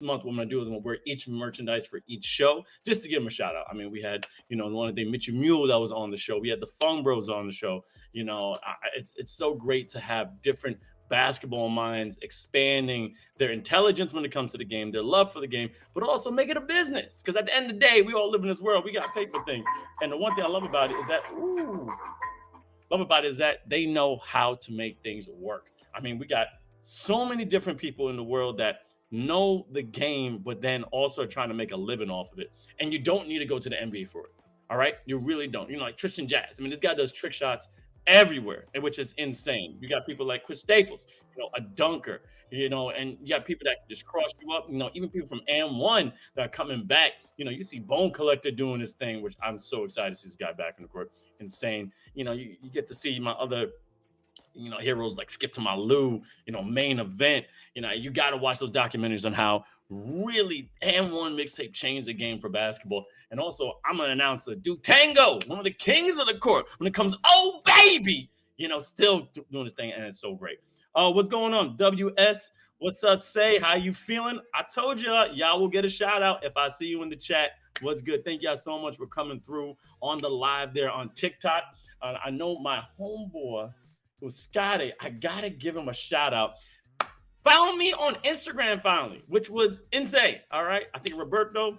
month, what I'm gonna do is I'm gonna wear each merchandise for each show just to give them a shout out. I mean, we had, the one day Mitchell Mule that was on the show. We had the Fung Bros on the show. It's so great to have different basketball minds expanding their intelligence when it comes to the game, their love for the game, but also make it a business. Because at the end of the day, we all live in this world. We got to pay for things. And the one thing I love about it is that they know how to make things work. I mean, we got so many different people in the world that know the game, but then also trying to make a living off of it. And you don't need to go to the NBA for it. All right. You really don't. Like Tristan Jazz. I mean, this guy does trick shots everywhere, and which is insane. You got people like Chris Staples, a dunker, and you got people that can just cross you up, even people from AM1 that are coming back. You see Bone Collector doing his thing, which I'm so excited to see this guy back in the court. Insane. You get to see my other heroes like Skip to My Lou, Main Event. You got to watch those documentaries on how really AM1 mixtape changed the game for basketball. And also, I'm going to announce Duke Tango, one of the kings of the court when it comes, oh, baby, still doing this thing, and it's so great. What's going on? WS, what's up, Say? How you feeling? I told y'all will get a shout out if I see you in the chat. What's good? Thank y'all so much for coming through on the live there on TikTok. I know my homeboy, who's Scotty, I got to give him a shout out. Found me on Instagram finally, which was insane. All right. I think Roberto,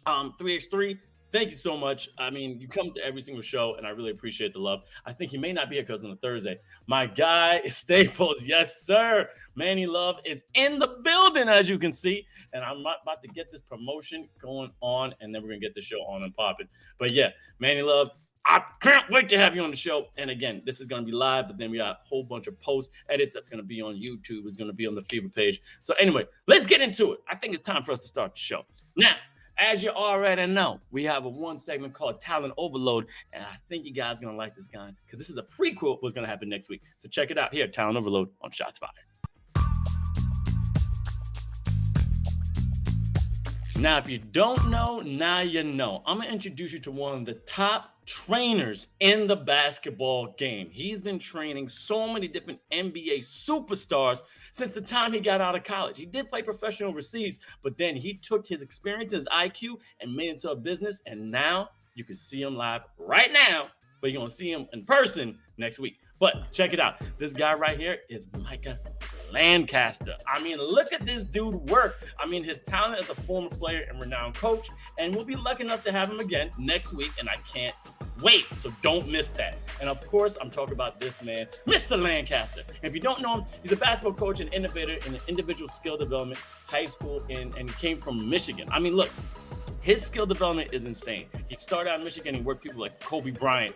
3x3, thank you so much. I mean, you come to every single show, and I really appreciate the love. I think he may not be here because on a Thursday. My guy is Staples. Yes, sir. Manny Love is in the building, as you can see. And I'm about to get this promotion going on, and then we're going to get the show on and popping. But yeah, Manny Love, I can't wait to have you on the show. And again, this is going to be live, but then we got a whole bunch of post edits that's going to be on YouTube. It's going to be on the FIBA page. So anyway, let's get into it. I think it's time for us to start the show. Now, as you already know, we have one segment called Talent Overload, and I think you guys are going to like this guy because this is a prequel of what's going to happen next week. So check it out here, Talent Overload on Shots Fired. Now, if you don't know, now you know. I'm going to introduce you to one of the top trainers in the basketball game. He's been training so many different NBA superstars since the time he got out of college. He did play professional overseas, but then he took his experience, his IQ, and made it into a business, and now you can see him live right now, but you're going to see him in person next week. But check it out. This guy right here is Micah Lancaster. I mean, look at this dude work. I mean, his talent as a former player and renowned coach, and we'll be lucky enough to have him again next week, and I can't wait. So don't miss that. And of course, I'm talking about this man, Mr. Lancaster. If you don't know him, he's a basketball coach and innovator in individual skill development, high school, and he came from Michigan. I mean, look, his skill development is insane. He started out in Michigan. He worked people like Kobe Bryant,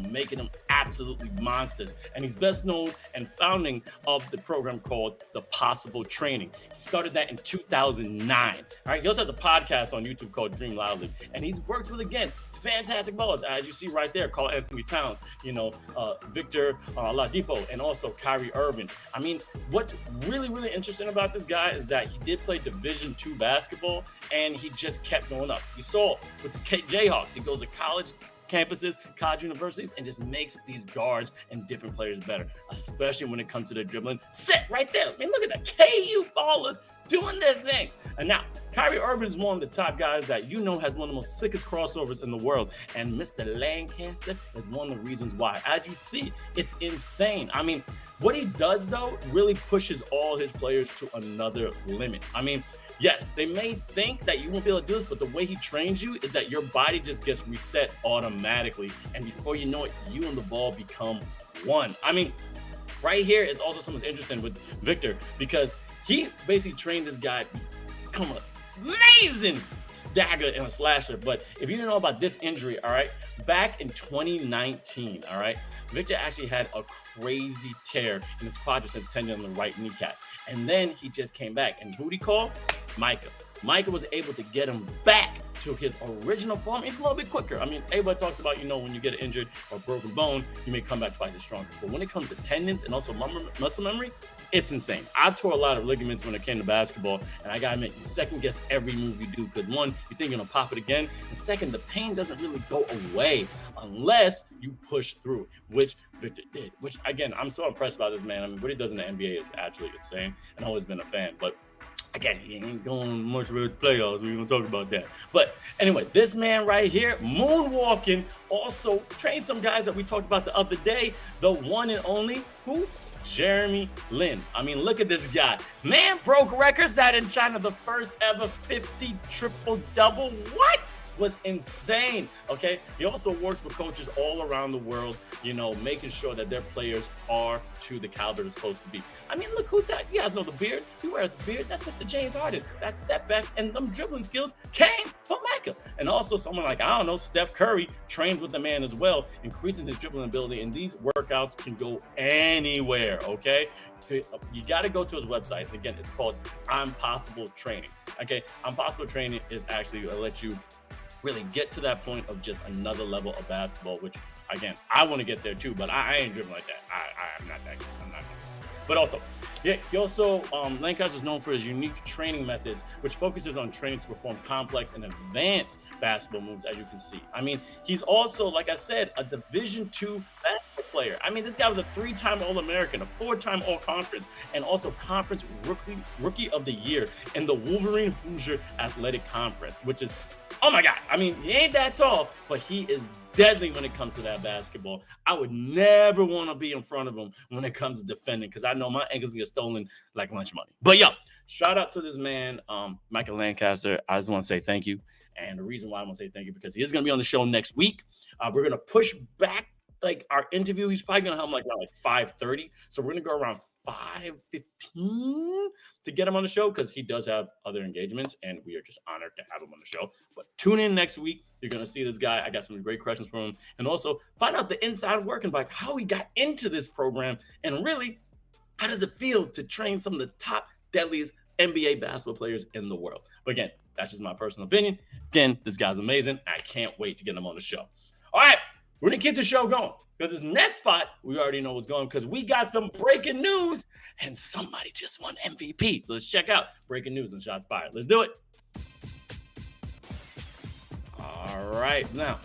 making them absolutely monsters. And he's best known and founding of the program called The Possible Training. He started that in 2009. All right. He also has a podcast on YouTube called Dream Loudly. And he's worked with, again, fantastic ballers, as you see right there, Carl Anthony Towns, Victor Oladipo, and also Kyrie Irving. I mean, what's really, really interesting about this guy is that he did play Division II basketball, and he just kept going up. You saw with the Jayhawks, he goes to college campuses, college universities, and just makes these guards and different players better, especially when it comes to their dribbling. Set right there. I mean, look at the KU ballers doing their thing. And now, Kyrie Irving is one of the top guys that has one of the most sickest crossovers in the world. And Mr. Lancaster is one of the reasons why. As you see, it's insane. I mean, what he does, though, really pushes all his players to another limit. I mean, yes, they may think that you won't be able to do this, but the way he trains you is that your body just gets reset automatically. And before you know it, you and the ball become one. I mean, right here is also something that's interesting with Victor, because he basically trained this guy to become an amazing dagger and a slasher. But if you didn't know about this injury, all right, back in 2019, all right, Victor actually had a crazy tear in his quadriceps tendon on the right kneecap. And then he just came back. And who did he call? Micah. Micah was able to get him back to his original form. He's a little bit quicker. I mean, everybody talks about, when you get injured or broken bone, you may come back twice as strong. But when it comes to tendons and also muscle memory, it's insane. I've tore a lot of ligaments when it came to basketball, and I gotta admit, you second guess every move you do, because one, you think you're gonna pop it again, and second, the pain doesn't really go away unless you push through, which Victor did. Which, again, I'm so impressed by this man. I mean, what he does in the NBA is actually insane, and I've always been a fan. But Again, he ain't going much with playoffs. We're going to talk about that. But anyway, this man right here, moonwalking, also trained some guys that we talked about the other day. The one and only, who? Jeremy Lin. I mean, look at this guy. Man broke records that in China, the first ever 50 triple-double. What? Was insane. Okay, he also works with coaches all around the world, you know, making sure that their players are to the caliber they're supposed to be. I mean, look who's that. You guys know the beard. He wears the beard. That's Mr. James Harden. That step back and them dribbling skills came from Micah. And also someone like, I don't know, Steph Curry trains with the man as well, increasing his dribbling ability. And these workouts can go anywhere. Okay, you got to go to his website. Again, it's called I'm Possible Training. Okay, I'm Possible Training is actually let you really get to that point of just another level of basketball, which again, I want to get there too, but I ain't dribbling like that. I'm not that good. I'm not that good. But also, yeah, he also, Lancaster is known for his unique training methods, which focuses on training to perform complex and advanced basketball moves, as you can see. I mean, he's also, like I said, a Division II basketball player. I mean, this guy was a 3-time All-American, a 4-time All-Conference, and also Conference Rookie of the Year in the Wolverine Hoosier Athletic Conference, which is, oh my God. I mean, he ain't that tall, but he is deadly when it comes to that basketball. I would never want to be in front of him when it comes to defending, because I know my ankles get stolen like lunch money. But yo, shout out to this man, Micah Lancaster. I just want to say thank you. And the reason why I want to say thank you, because he is going to be on the show next week. We're going to push back like our interview. He's probably going to have like around like 5:30. So we're going to go around 5:15 to get him on the show, because he does have other engagements and we are just honored to have him on the show. But tune in next week. You're going to see this guy. I got some great questions from him, and also find out the inside working, like how he got into this program, and really how does it feel to train some of the top deadliest NBA basketball players in the world. But again, that's just my personal opinion. Again, this guy's amazing. I can't wait to get him on the show. All right, we're going to keep the show going, because this next spot, we already know what's going, because we got some breaking news, and somebody just won MVP. So let's check out breaking news and shots fired. Let's do it. All right, now,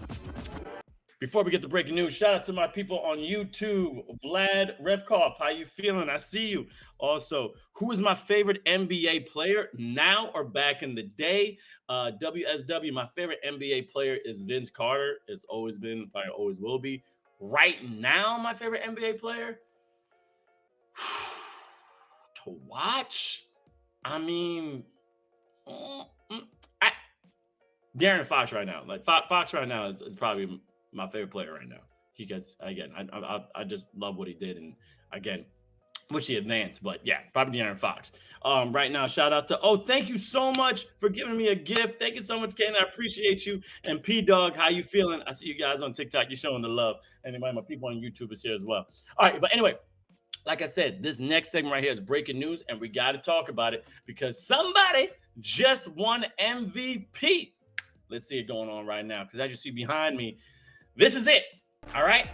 before we get to breaking news, shout out to my people on YouTube. Vlad Revkov, how you feeling? I see you. Also, who is my favorite NBA player now or back in the day? WSW, my favorite NBA player is Vince Carter. It's always been, probably always will be. Right now, my favorite NBA player to watch, I mean, De'Aaron Fox right now. Like Fox right now is probably my favorite player right now. He gets, again, I just love what he did, and again, wish he advanced, but yeah, probably De'Aaron Fox. Right now, shout out to, thank you so much for giving me a gift. Thank you so much, Ken. I appreciate you. And P-Dog, how you feeling? I see you guys on TikTok. You're showing the love. And my people on YouTube is here as well. All right, but anyway, like I said, this next segment right here is breaking news, and we got to talk about it because somebody just won MVP. Let's see it going on right now, because as you see behind me, this is it. All right,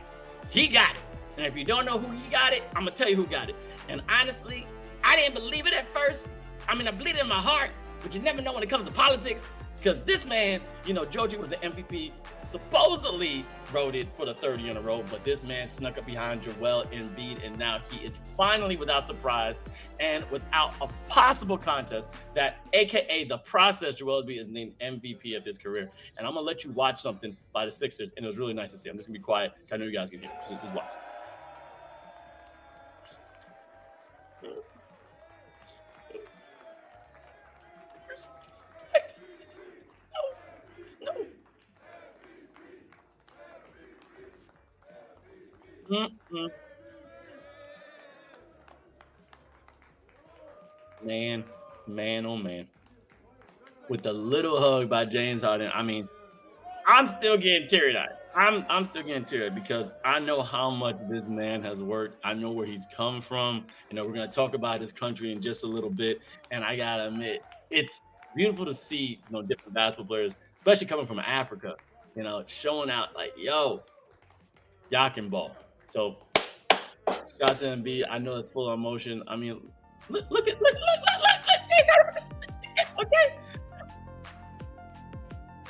he got it. And if you don't know who he got it, I'm going to tell you who got it. And honestly, I didn't believe it at first. I mean, I believe it in my heart, but you never know when it comes to politics. Because this man, you know, Joji was an MVP, supposedly voted for the third year in a row, but this man snuck up behind Joel Embiid, and now he is finally, without surprise and without a possible contest, that AKA the process, Joel Embiid is named MVP of his career. And I'm going to let you watch something by the Sixers, and it was really nice to see. I'm just going to be quiet. I know you guys can hear it. Just watch. Man, oh man. With the little hug by James Harden, I mean, I'm still getting teary-eyed. I'm still getting teary-eyed because I know how much this man has worked. I know where he's come from. You know, we're going to talk about his country in just a little bit. And I got to admit, it's beautiful to see, you know, different basketball players, especially coming from Africa, you know, showing out like, yo, y'all can ball. So, shout out to Embiid. I know it's full of emotion. I mean, look, James Harden. Okay.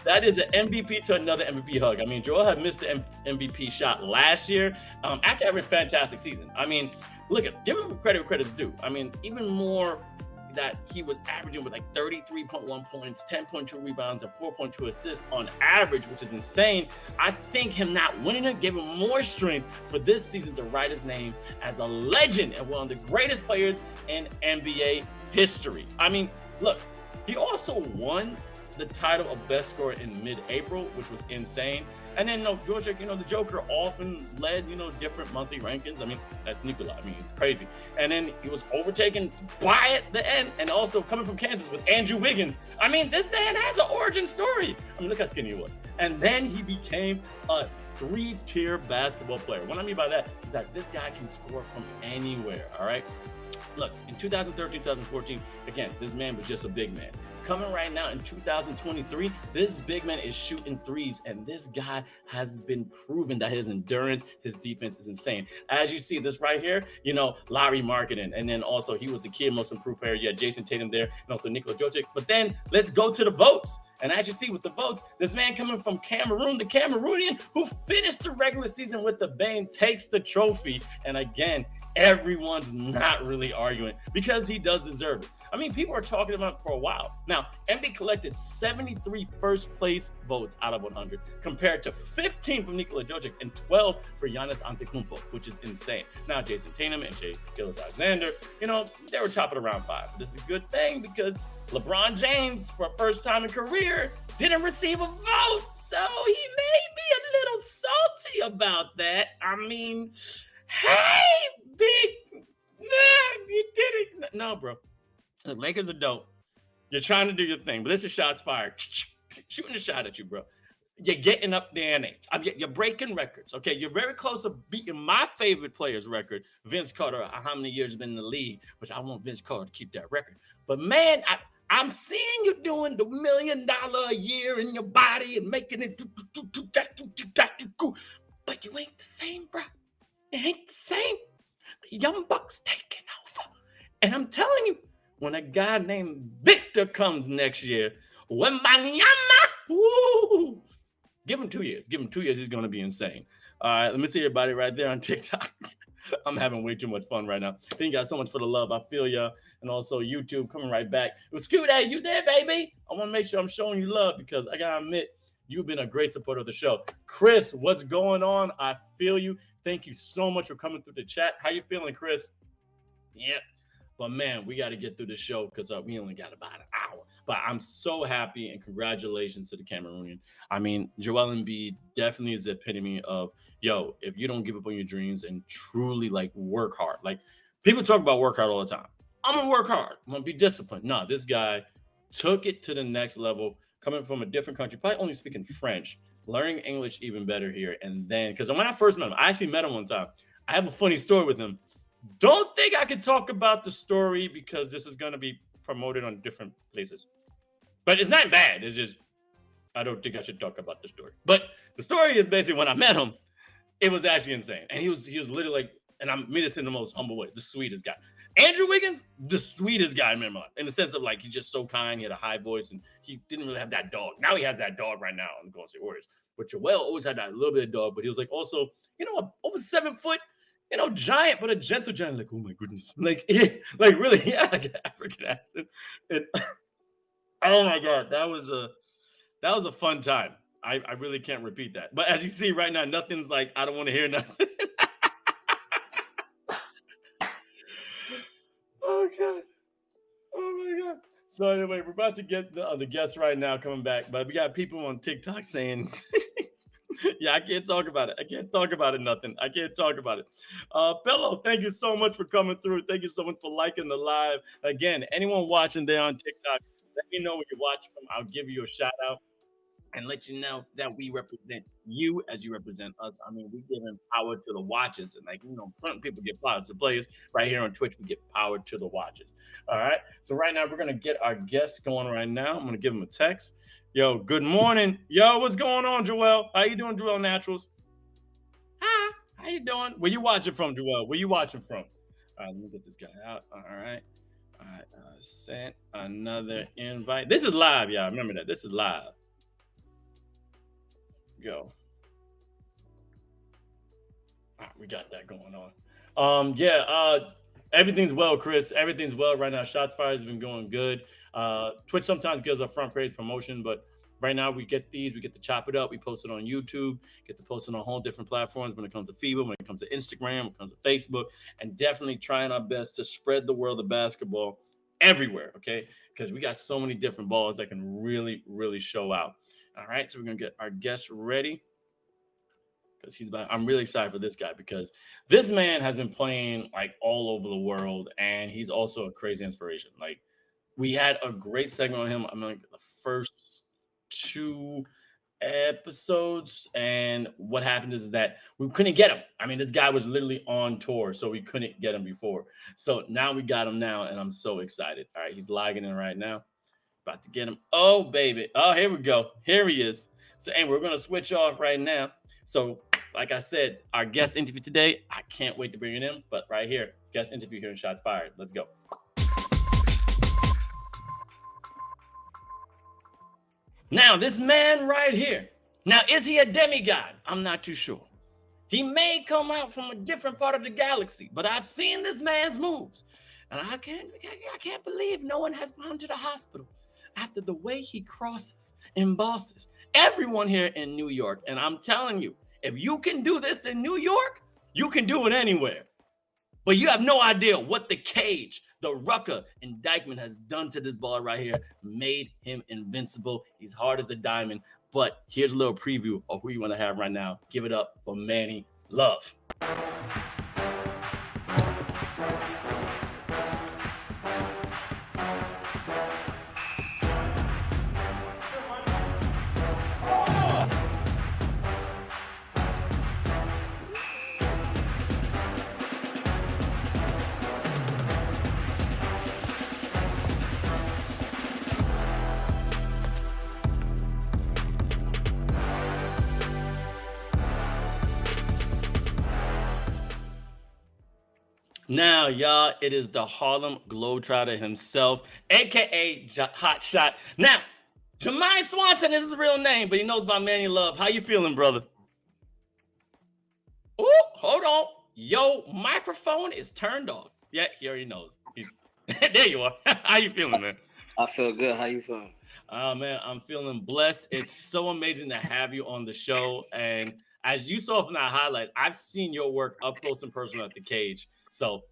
That is an MVP to another MVP hug. I mean, Joel had missed the MVP shot last year after having a fantastic season. I mean, look, give him credit where credit's due. I mean, even more that he was averaging with like 33.1 points, 10.2 rebounds, and 4.2 assists on average, which is insane. I think him not winning it gave him more strength for this season to write his name as a legend and one of the greatest players in NBA history. I mean, look, he also won the title of best scorer in mid-April, which was insane. And then, Georgia, the Joker often led, different monthly rankings. I mean, that's Nikola. I mean, it's crazy. And then he was overtaken by at the end, and also coming from Kansas with Andrew Wiggins. I mean, this man has an origin story. I mean, look how skinny he was. And then he became a 3-tier basketball player. What I mean by that is that this guy can score from anywhere, all right? Look, in 2013, 2014, again, this man was just a big man. Coming right now in 2023, this big man is shooting threes, and this guy has been proven that his endurance, his defense is insane. As you see this right here, Larry Marketing, and then also he was the key most improved player. Yeah, Jason Tatum there, and also Nikola Jokic. But then let's go to the votes. And as you see with the votes, this man coming from Cameroon, the Cameroonian who finished the regular season with the bang, takes the trophy. And again, everyone's not really arguing because he does deserve it. I mean, people are talking about it for a while. Now, Embiid collected 73 first place votes out of 100 compared to 15 from Nikola Jokic and 12 for Giannis Antetokounmpo, which is insane. Now, Jason Tatum and Shai Gilgeous-Alexander, they were top of the round 5. This is a good thing because LeBron James, for a first time in career, didn't receive a vote. So he may be a little salty about that. I mean, hey, big, you did it. No, bro. The Lakers are dope. You're trying to do your thing, but this is shots fired. Shooting a shot at you, bro. You're getting up there in age. You're breaking records, okay? You're very close to beating my favorite player's record, Vince Carter, how many years been in the league, which I want Vince Carter to keep that record. But, man, I'm seeing you doing the $1 million a year in your body and making it, but you ain't the same, bro. It ain't the same. The young bucks taking over. And I'm telling you, when a guy named Victor comes next year, Wembanyama, woo, give him 2 years. Give him 2 years. He's going to be insane. All right, let me see everybody right there on TikTok. I'm having way too much fun right now. Thank you guys so much for the love. I feel ya. And also YouTube coming right back. It was cute. Hey, you there, baby? I want to make sure I'm showing you love because I got to admit, you've been a great supporter of the show. Chris, what's going on? I feel you. Thank you so much for coming through the chat. How you feeling, Chris? Yep. But, man, we got to get through the show because we only got about an hour. But I'm so happy, and congratulations to the Cameroonian. I mean, Joel Embiid definitely is the epitome of, if you don't give up on your dreams and truly, work hard. People talk about work hard all the time. I'm going to work hard. I'm going to be disciplined. No, this guy took it to the next level, coming from a different country, probably only speaking French, learning English even better here. And then, because when I first met him, I actually met him one time. I have a funny story with him. Don't think I could talk about the story because this is going to be promoted on different places. But it's not bad. It's just, I don't think I should talk about the story. But the story is basically when I met him, it was actually insane. And he was literally and I mean this in the most humble way, the sweetest guy. Andrew Wiggins, the sweetest guy in my life, in the sense of he's just so kind. He had a high voice and he didn't really have that dog. Now he has that dog right now on the Golden State Warriors. But Joel always had that little bit of dog, but he was also, over 7 foot, giant, but a gentle giant. Oh my goodness. Really, he had an African accent. And oh my God, that was a fun time. I really can't repeat that. But as you see right now, nothing's I don't want to hear nothing. Oh God. Oh my God. So anyway, we're about to get the guests right now coming back, but we got people on TikTok saying, yeah, I can't talk about it. I can't talk about it. Nothing. I can't talk about it. Fellow, thank you so much for coming through. Thank you so much for liking the live. Again, anyone watching there on TikTok, let me know where you're watching from. I'll give you a shout out and let you know that we represent you as you represent us. I mean, we give power to the watchers, and certain people get power to the players. Right here on Twitch, we get power to the watchers. All right. So right now, we're gonna get our guests going right now. I'm gonna give them a text. Yo, good morning. Yo, what's going on, Joel? How you doing, Joel Naturals? Hi. How you doing? Where you watching from, Joel? Where you watching from? All right, let me get this guy out. All right. Sent another invite. This is live, y'all. Remember that. This is live. Go. All right, we got that going on. Everything's well, Chris. Everything's well right now. Shots fired has been going good. Twitch sometimes gives a front page promotion, but right now we get to chop it up. We post it on YouTube, get to post it on whole different platforms when it comes to FIBA, when it comes to Instagram, when it comes to Facebook, and definitely trying our best to spread the world of basketball everywhere, okay? Because we got so many different balls that can really, really show out. All right, so we're going to get our guests ready because I'm really excited for this guy because this man has been playing like all over the world, and he's also a crazy inspiration. Like we had a great segment on him. I'm like the first two episodes, and what happened is that we couldn't get him. I mean, this guy was literally on tour, so we couldn't get him before. So now we got him now, and I'm so excited. All right, he's logging in right now. About to get him. Oh, baby. Oh, here we go. Here he is. So, and we're going to switch off right now. So, like I said, our guest interview today, I can't wait to bring it in. But right here, guest interview here in Shots Fired. Let's go. Now, this man right here. Now, is he a demigod? I'm not too sure. He may come out from a different part of the galaxy, but I've seen this man's moves. And I can't believe no one has gone to the hospital after the way he crosses and bosses everyone here in New York. And I'm telling you, if you can do this in New York, you can do it anywhere. But you have no idea what the cage, the Rucker indictment has done to this ball right here, made him invincible. He's hard as a diamond. But here's a little preview of who you want to have right now. Give it up for Manny Love. Now, y'all, it is the Harlem Globetrotter himself, a.k.a. Hot Shot. Now, Jermaine Swanson is his real name, but he knows about Manny Love. How you feeling, brother? Oh, hold on. Yo, microphone is turned off. Yeah, he already knows. There you are. How you feeling, man? I feel good. How you feeling? Oh, man, I'm feeling blessed. It's so amazing to have you on the show. And as you saw from that highlight, I've seen your work up close and personal at the cage. So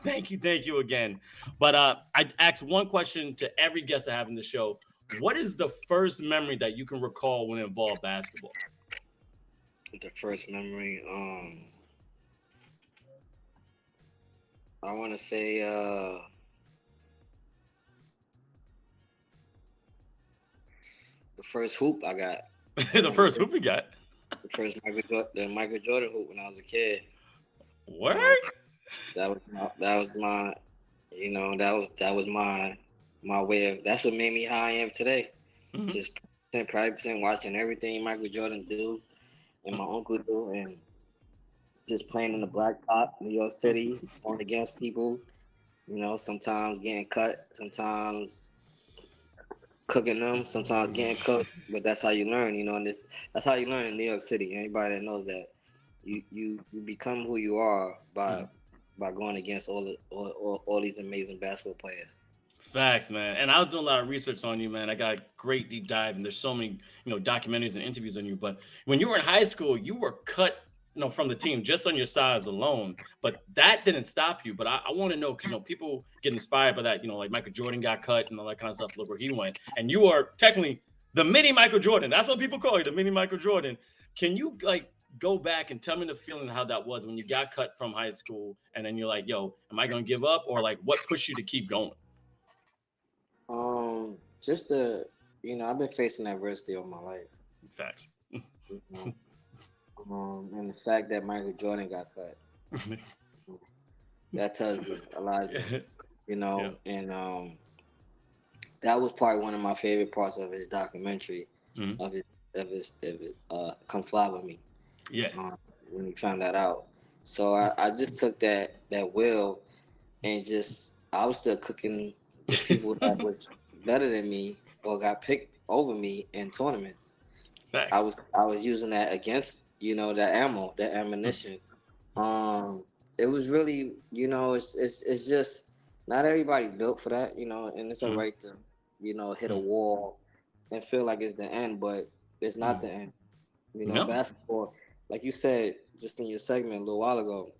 thank you again. But I asked one question to every guest I have in the show. What is the first memory that you can recall when it involved basketball? The first memory, I want to say the first hoop I got. The first hoop you got? The first Michael Jordan hoop when I was a kid. What? That was my my way of. That's what made me how I am today. Mm-hmm. Just practicing, watching everything Michael Jordan do, and my uncle do, and just playing in the blacktop, New York City, going against people. You know, sometimes getting cut, sometimes cooking them, sometimes getting cooked. But that's how you learn. You know, and that's how you learn in New York City. Anybody that knows that, you become who you are by going against all these amazing basketball players. Facts, man. And I was doing a lot of research on you, man. I got a great deep dive, and there's so many, documentaries and interviews on you. But when you were in high school, you were cut, from the team just on your size alone. But that didn't stop you. But I want to know, because people get inspired by that. Like Michael Jordan got cut and all that kind of stuff. Look where he went, and you are technically the mini Michael Jordan. That's what people call you, the mini Michael Jordan. Can you go back and tell me the feeling of how that was when you got cut from high school, and then you're like, yo, am I going to give up? Or what pushed you to keep going? Just I've been facing adversity all my life. Fact. And the fact that Michael Jordan got cut, that tells me a lot of things, Yeah. And that was probably one of my favorite parts of his documentary, of his Come Fly With Me. Yeah. When he found that out. So I just took that will and I was still cooking the people that was better than me or got picked over me in tournaments. Facts. I was using that against, that ammunition. it was really, it's just not everybody's built for that, and it's all Mhm. right to, hit a Mhm. wall and feel like it's the end, but it's not Mhm. the end. No. Basketball, like you said just in your segment a little while ago,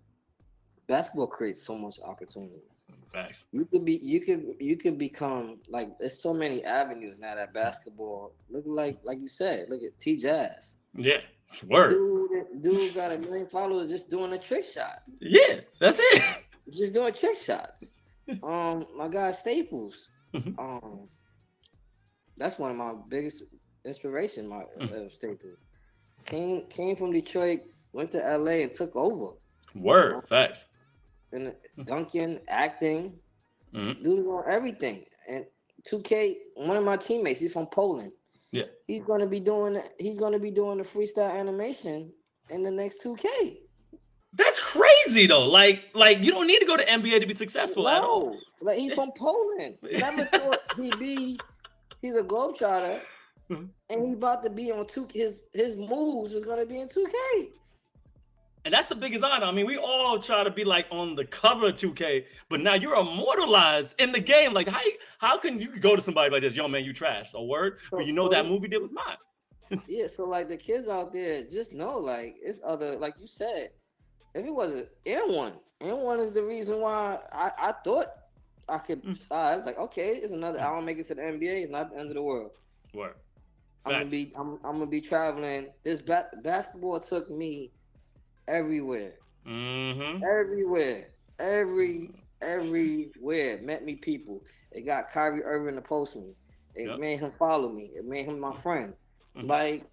basketball creates so much opportunities. Facts. You could become like there's so many avenues now that basketball look like you said. Look at T Jazz. Yeah. Word. Dude got 1 million followers just doing a trick shot. Yeah. That's it. Just doing trick shots. My guy Staples. Mhm. Um, that's one of my biggest inspiration. My Mhm. Staples came from Detroit, went to LA and took over. Word. Facts. And dunking, acting, Mhm. dude on everything. And 2K, one of my teammates, he's from Poland. Yeah. He's gonna be doing the freestyle animation in the next 2K. That's crazy though. Like you don't need to go to NBA to be successful at all. No, like he's from Poland. Never thought he's a globetrotter, Mhm. and he's about to be on his moves is gonna be in 2K. And that's the biggest honor. I mean, we all try to be like on the cover of 2K, but now you're immortalized in the game. Like, how can you go to somebody like this? Yo, man, you trash. A word, but So that movie did was mine. yeah, so like the kids out there just know like it's other like you said. If it wasn't N1 is the reason why I thought I could. I was like, okay, it's another. I don't make it to the NBA. It's not the end of the world. Word. I'm gonna be traveling. This basketball took me everywhere, Mm-hmm. everywhere. Met me people. It got Kyrie Irving to post me. It Yep. made him follow me. It made him my friend. Mhm. Like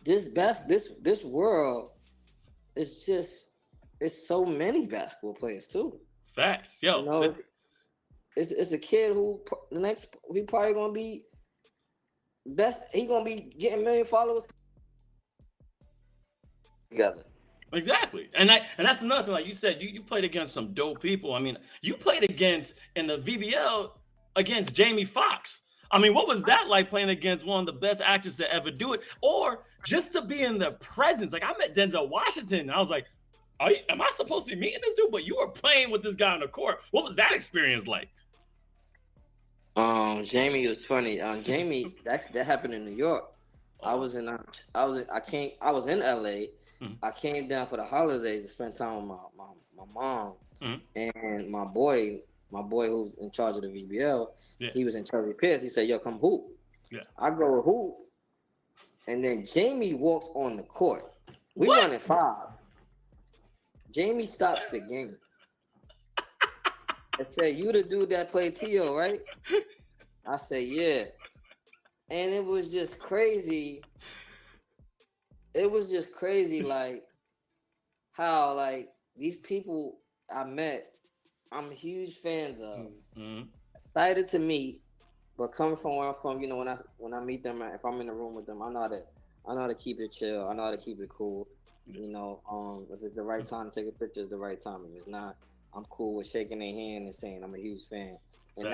this world. It's so many basketball players too. Facts. Yo. It's a kid who the next he probably gonna be best. He gonna be getting 1 million followers together. Exactly. And that's another thing. Like you said, you played against some dope people. I mean, you played against in the VBL against Jamie Foxx. I mean, what was that like playing against one of the best actors to ever do it? Or just to be in the presence. Like I met Denzel Washington and I was like, am I supposed to be meeting this dude? But you were playing with this guy on the court. What was that experience like? Jamie was funny. Jamie, that happened in New York. I was in LA. Mhm. I came down for the holidays to spend time with my mom Mhm. and my boy who's in charge of the VBL. Yeah. He was in Cherry Pierce. He said, "Yo, come hoop." Yeah. I go hoop, and then Jamie walks on the court. We What? running 5. Jamie stops the game. I said, "You the dude that played Tio, right?" I said, "Yeah." And it was just crazy. It was just crazy, like how like these people I met, I'm huge fans of. Mhm. Excited to meet, but coming from where I'm from, when I meet them, if I'm in the room with them, I know how to keep it chill. I know how to keep it cool. If it's the right time to take a picture, it's the right time. If it's not, I'm cool with shaking their hand and saying I'm a huge fan. And Right.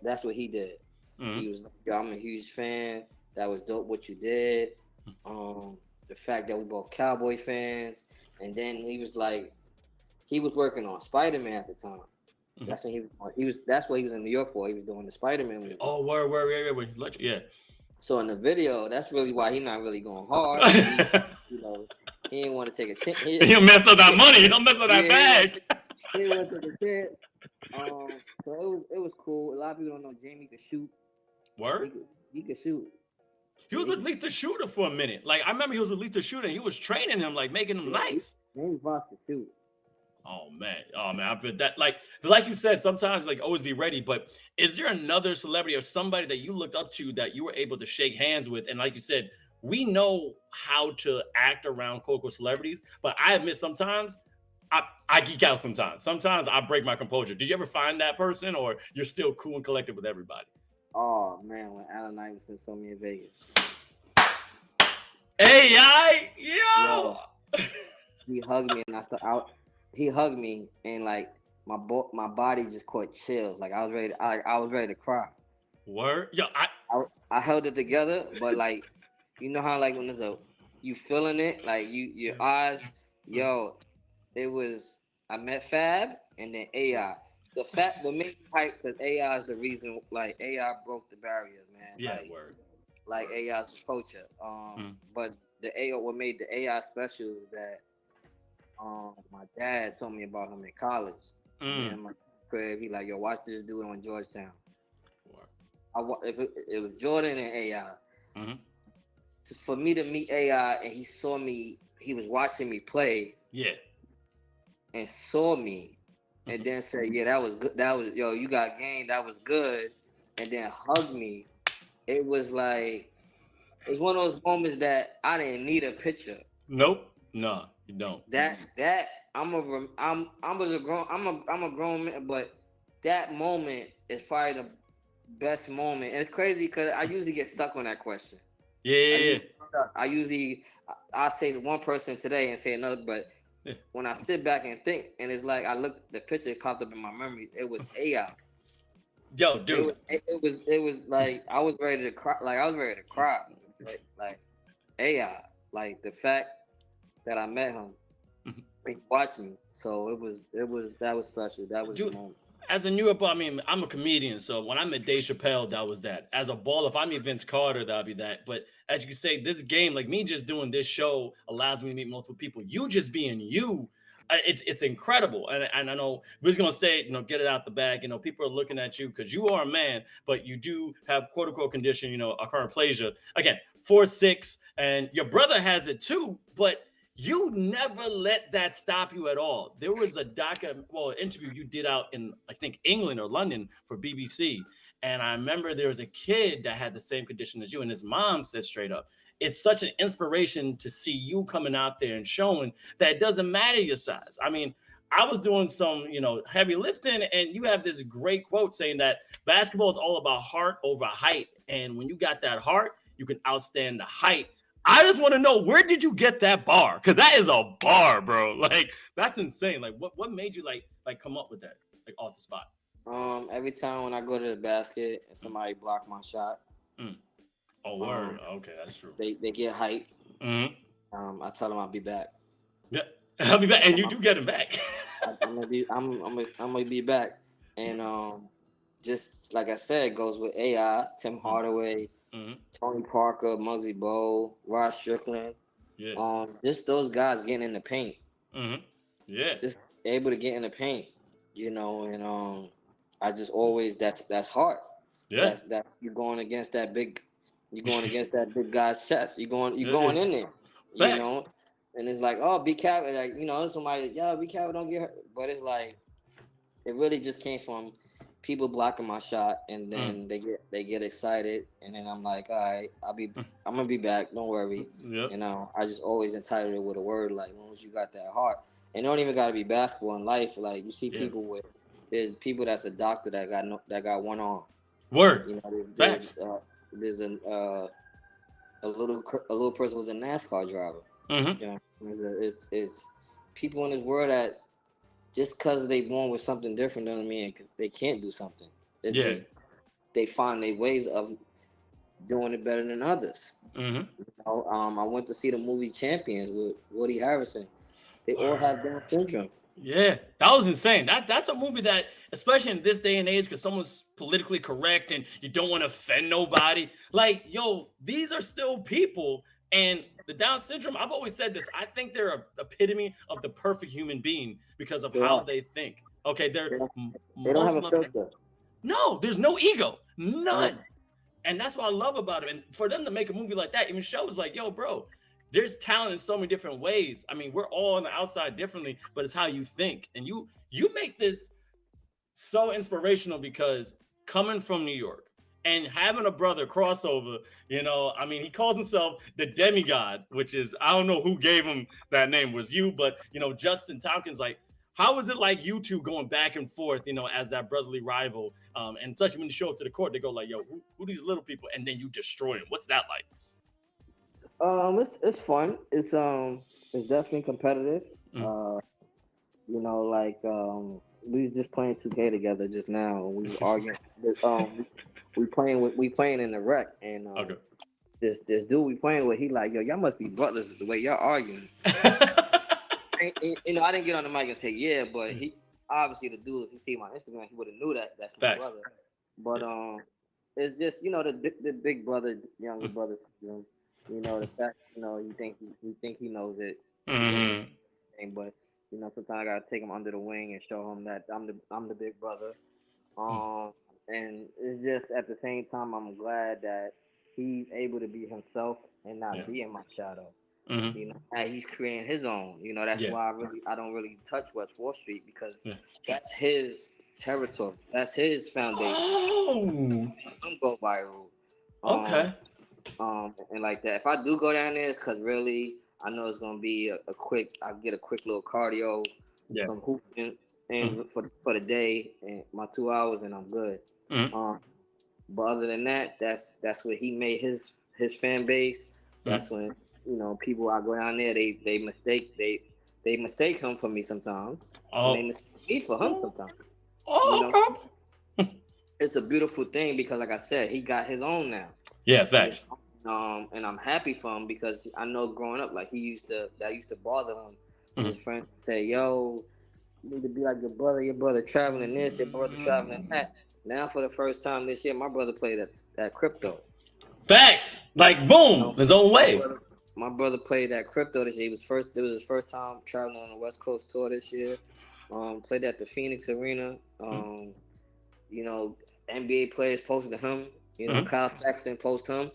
that's what he did. Mhm. He was like, "Yo, I'm a huge fan. That was dope what you did." The fact that we both Cowboy fans, and then he was like, he was working on Spider-Man at the time. Mhm. That's when that's what he was in New York for. He was doing the Spider-Man movie. Oh, word. Yeah. So in the video, that's really why he's not really going hard. He didn't want to take a chance. He He'll mess up that money. He'll mess up that bag. He didn't want to take a chance. So it was cool. A lot of people don't know Jamie could shoot. Word? He could shoot. He was with Lethal Shooter for a minute. Like I remember he was with Lethal Shooter and he was training him, like making him nice. Jamie Foxx could shoot. Oh man. I bet that like you said, sometimes like always be ready. But is there another celebrity or somebody that you looked up to that you were able to shake hands with? And like you said, we know how to act around Coco celebrities, but I admit sometimes I geek out sometimes. Sometimes I break my composure. Did you ever find that person or you're still cool and collected with everybody? Oh man, when Allen Iverson saw me in Vegas. Hey, yo! He hugged me and I started out. He hugged me and like my body just caught chills. Like I was ready. I was ready to cry. Word, yo! I held it together, but like you know how like when you feeling it, like your eyes, yo, it was. I met Fab and then AI. The main hype because AI is the reason. Like AI broke the barriers, man. Yeah, word. Like AI's the culture. But the AI, what made the AI special is that my dad told me about him in college. And in my crib, he like, yo, watch this dude on Georgetown. If it was Jordan and AI. For me to meet AI and he saw me, he was watching me play. Yeah. And saw me, and then said, "Yeah, that was good. That was yo, you got game. That was good." And then hugged me. It was like it was one of those moments that I didn't need a picture. Nope. No, you don't. I'm a grown man, but that moment is probably the best moment. And it's crazy because I usually get stuck on that question. Yeah. I say one person today and say another, but when I sit back and think, and it's like I look, the picture popped up in my memory. It was AI. Yo, dude. It was like I was ready to cry. Like I was ready to cry. Like AI. Like the fact that I met him, he watched me. So that was special. That was the moment. As a new, I mean, I'm a comedian, so when I met Dave Chappelle, that was that. As a baller, if I meet Vince Carter, that'll be that. But as you can say, this game, like me just doing this show, allows me to meet multiple people. You just being you, it's incredible. And I know we're just gonna say, get it out the bag. People are looking at you because you are a man, but you do have quote unquote condition, achondroplasia. Again, 4'6", and your brother has it too, but you never let that stop you at all. There was a interview you did out in, I think, England or London for BBC. And I remember there was a kid that had the same condition as you. And his mom said straight up, it's such an inspiration to see you coming out there and showing that it doesn't matter your size. I mean, I was doing some, heavy lifting, and you have this great quote saying that basketball is all about heart over height. And when you got that heart, you can outstand the height. I just want to know, where did you get that bar? Because that is a bar, bro. Like, that's insane. Like, what made you like come up with that, like, off the spot? Every time when I go to the basket and somebody block my shot. Oh, word. Okay, that's true. They get hyped. I tell them I'll be back. Yeah, I'll be back, and you do get him back. I'm gonna be back, and just like I said, it goes with AI, Tim Hardaway. Tony Parker, Muggsy Bogues, Rod Strickland. Yeah. Just those guys getting in the paint. Yeah. Just able to get in the paint, and I just always that's hard. Yeah. That you're going against that big guy's chest. You're going in there. Facts. And it's like, oh, be careful. Like, somebody, yeah, be careful, don't get hurt. But it's like it really just came from people blocking my shot, and then they get excited, and then I'm like, all right, I'm gonna be back, don't worry. Yep. I just always entitled it with a word, like, as long as you got that heart. And it don't even gotta be basketball in life. Like, you see people there's people that's a doctor that got one arm. Word. There's a little person who's a NASCAR driver. It's people in this world that just because they born with something different doesn't mean they can't do something. It's just they find their ways of doing it better than others. I went to see the movie Champions with Woody Harrelson. They all have Down syndrome. Yeah, that was insane. That's a movie that, especially in this day and age, because someone's politically correct and you don't want to offend nobody. Like, yo, these are still people. And the Down syndrome, I've always said this, I think they're an epitome of the perfect human being because of how they think. Okay, they don't have a filter. No, there's no ego. None. And that's what I love about it. And for them to make a movie like that, even shows like, yo, bro, there's talent in so many different ways. I mean, we're all on the outside differently, but it's how you think. And you make this so inspirational because coming from New York, and having a brother crossover, I mean, he calls himself the demigod, which is, I don't know who gave him that name, was you, but, Justin Tompkins, like, how was it like you two going back and forth, as that brotherly rival? And especially when you show up to the court, they go like, yo, who these little people? And then you destroy them. What's that like? It's fun. It's definitely competitive. We was just playing 2K together just now, and we were arguing. We playing in the rec, and this dude we playing with, he like, yo, y'all must be brothers the way y'all arguing. I didn't get on the mic and say yeah, but he obviously the dude. If you see my Instagram, he would have knew that that's my brother. But it's just the big brother, younger brother. The fact you think he knows it. But sometimes I gotta take him under the wing and show him that I'm the big brother. And it's just at the same time I'm glad that he's able to be himself and not be in my shadow. And he's creating his own. That's why I don't really touch West 4th Street because that's his territory. That's his foundation. Oh, I'm go viral. Okay. And like that. If I do go down there, it's because really I know it's gonna be a quick. I get a quick little cardio, some hooping, and for the day and my 2 hours, and I'm good. But other than that, that's what he made his fan base. That's when people I go down there, they mistake him for me sometimes. And they mistake me for him sometimes. It's a beautiful thing because, like I said, he got his own now. Yeah, facts. And I'm happy for him because I know growing up, like that used to bother him. His friends say, "Yo, you need to be like your brother. Your brother traveling this, your brother traveling that." Now, for the first time this year, my brother played that crypto. Facts, like boom, his own way. My brother played that crypto this year. It was his first time traveling on the West Coast tour this year. Played at the Phoenix Arena. NBA players posted him. Kyle Saxton posted him.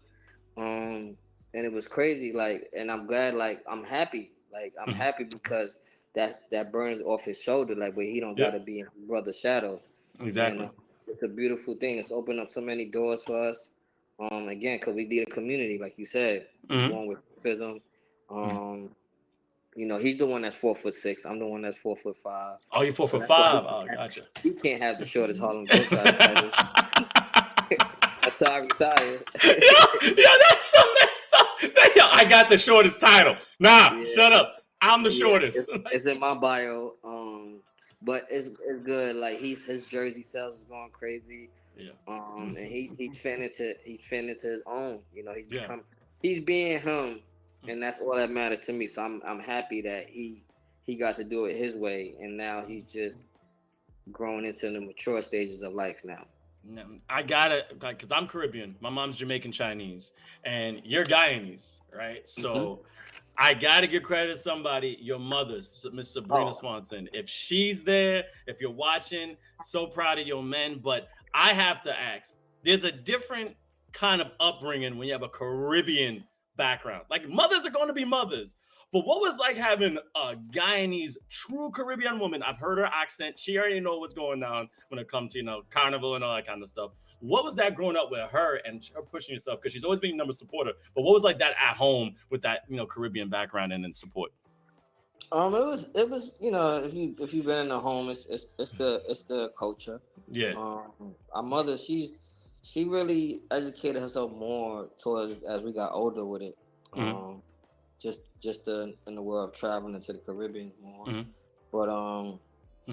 And it was crazy. Like, and I'm glad. Like, I'm happy. Like, I'm happy because that burns off his shoulder. Like, where he don't gotta be in his brother's shadows. Exactly. It's a beautiful thing. It's opened up so many doors for us. Again, because we need a community, like you said. One with FISM. He's the one that's 4'6". I'm the one that's 4'5". Oh, you're 4'5". Oh, gotcha. You can't have the shortest Harlem Globetrotters. That's how I retired. That's so messed up. I got the shortest title. Shut up. I'm the shortest. It's in my bio. But it's good. Like his jersey sales is going crazy. Yeah. And he's fitting into his own. He's being him, and that's all that matters to me. So I'm happy that he got to do it his way, and now he's just growing into the mature stages of life now. I got it because I'm Caribbean. My mom's Jamaican Chinese, and you're Guyanese, right? So I got to give credit to somebody, your mother, Miss Sabrina Swanson. If she's there, if you're watching, so proud of your men. But I have to ask, there's a different kind of upbringing when you have a Caribbean background. Like, mothers are going to be mothers. But what was like having a Guyanese, true Caribbean woman? I've heard her accent. She already knows what's going on when it comes to, carnival and all that kind of stuff. What was that growing up with her and her pushing yourself? Because she's always been your number supporter. But what was like that at home with that, Caribbean background and then support? It was if you've been in the home, it's the culture. Yeah. Our mother, she really educated herself more towards as we got older with it. Just in the world of traveling to the Caribbean more. But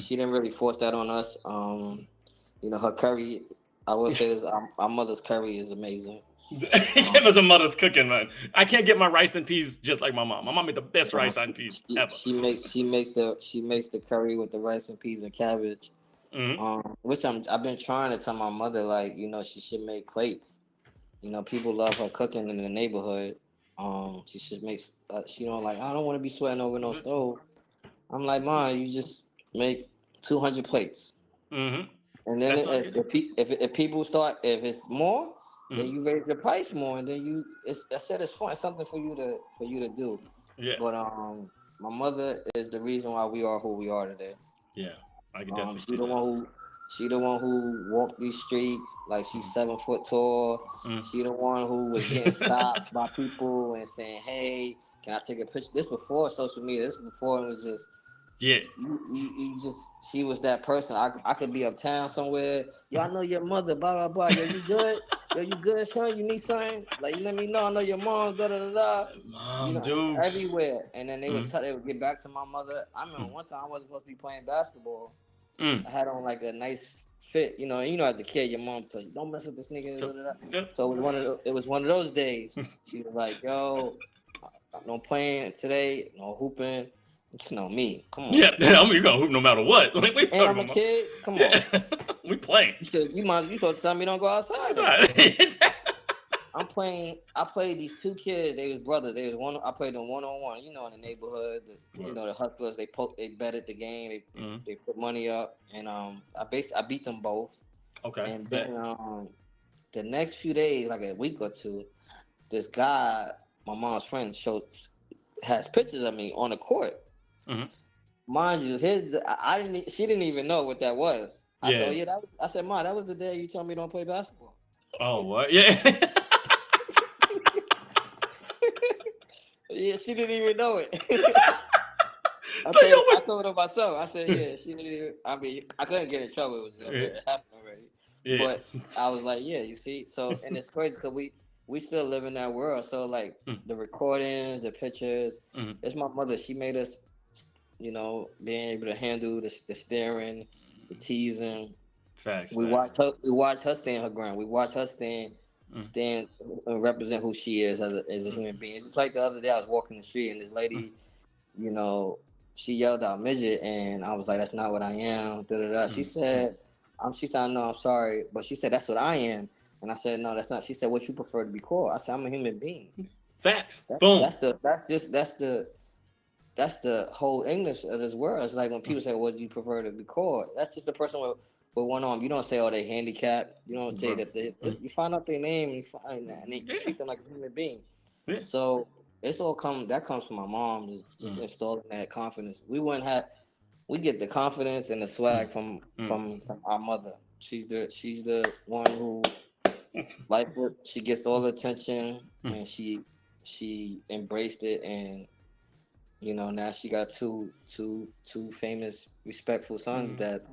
she didn't really force that on us. Her curry, I will say this, our mother's curry is amazing. Give us a mother's cooking, man. I can't get my rice and peas just like my mom. My mom made the best rice and peas ever. She makes the curry with the rice and peas and cabbage. Which I've been trying to tell my mother, like, she should make plates. People love her cooking in the neighborhood. She should make, she don't like, I don't want to be sweating over no stove. I'm like, Mom, you just make 200 plates. And then if people start, if it's more, then you raise the price more, and then it's fun. It's something for you to do. Yeah. But my mother is the reason why we are who we are today. Yeah, I can definitely see She the one who walked these streets, like she's 7 foot tall. She the one who was getting stopped by people and saying, "Hey, can I take a picture?" This before social media. This before it was just you just, she was that person. I could be uptown somewhere. Yo, I know your mother. Blah blah blah. Yo, you good? Yo, you good, son? You need something? Like, you let me know. I know your mom. Da da da da. Mom, dude. Everywhere. And then they would get back to my mother. I remember one time I wasn't supposed to be playing basketball. I had on like a nice fit, as a kid, your mom tell you, don't mess with this nigga. So it was one of those days. She was like, yo, no playing today, no hooping. You know me. Come on. Yeah, I mean, you're gonna hoop no matter what. Like, we And talking I'm a about? kid. Come on. Yeah. We playing. You supposed to tell me don't go outside. I'm playing. I played these two kids. They was brothers. They was one. I played them 1-on-1. You know, in the neighborhood. You know, the hustlers. They betted the game. They put money up, and I beat them both. Okay. And then the next few days, like a week or two, this guy, my mom's friend, has pictures of me on the court. Mm-hmm. Mind you, she didn't even know what that was. I said, oh, yeah, I said, Mom, that was the day you told me don't play basketball. Oh, what? Yeah. Yeah, she didn't even know it. I told her myself. I said, yeah, she didn't even. I mean, I couldn't get in trouble. It happened already. Yeah. But I was like, yeah, you see. So, and it's crazy because we still live in that world. So, like, the recordings, the pictures, it's my mother. She made us, you know, being able to handle the staring, the teasing. Facts. We watch her stand her ground. We watch her stand and represent who she is as a human being. It's just like the other day I was walking the street and this lady, you know, she yelled out midget and I was like, that's not what I am. She said, no, I'm sorry. But she said, that's what I am. And I said, no, that's not. She said, what you prefer to be called? I said, I'm a human being. Facts. Boom. That's the whole English of this world. It's like when people say, what do you prefer to be called? That's just the person with one arm. You don't say, oh, they handicapped. You don't say that you find out their name and you treat them like a human being. Yeah. So it's all that comes from my mom, just installing that confidence. We get the confidence and the swag from our mother. She's the one who she gets all the attention and she embraced it, and you know, now she got two famous, respectful sons that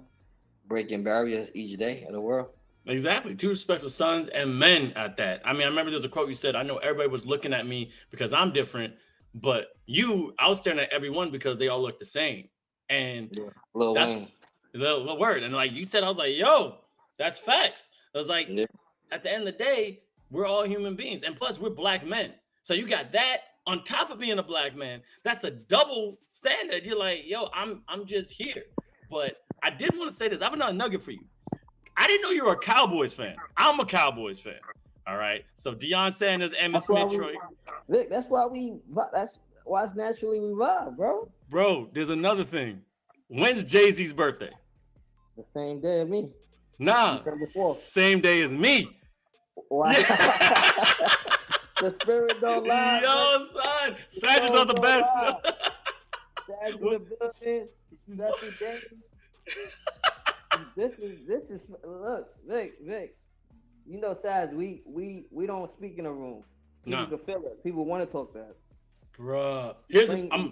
breaking barriers each day of the world. Exactly. Two respectful sons and men at that. I mean, I remember there's a quote you said, I know everybody was looking at me because I'm different, but I was staring at everyone because they all look the same. And that's the word. And like you said, I was like, yo, that's facts. I was like, at the end of the day, we're all human beings. And plus, we're black men. So you got that on top of being a black man. That's a double standard. You're like, yo, I'm just here. But I did want to say this. I have another nugget for you. I didn't know you were a Cowboys fan. I'm a Cowboys fan. All right. So Deion Sanders, Emmitt Smith, Troy. Look, that's why it's naturally we vibe, bro. Bro, there's another thing. When's Jay-Z's birthday? The same day as me. Nah. Same day as me. Wow. The spirit don't lie. Yo, son. Sagittarius are the best. Sagittarius the building. This is look, Vic. You know, Saz, we don't speak in a room. People can feel it. People want to talk to us. Bruh.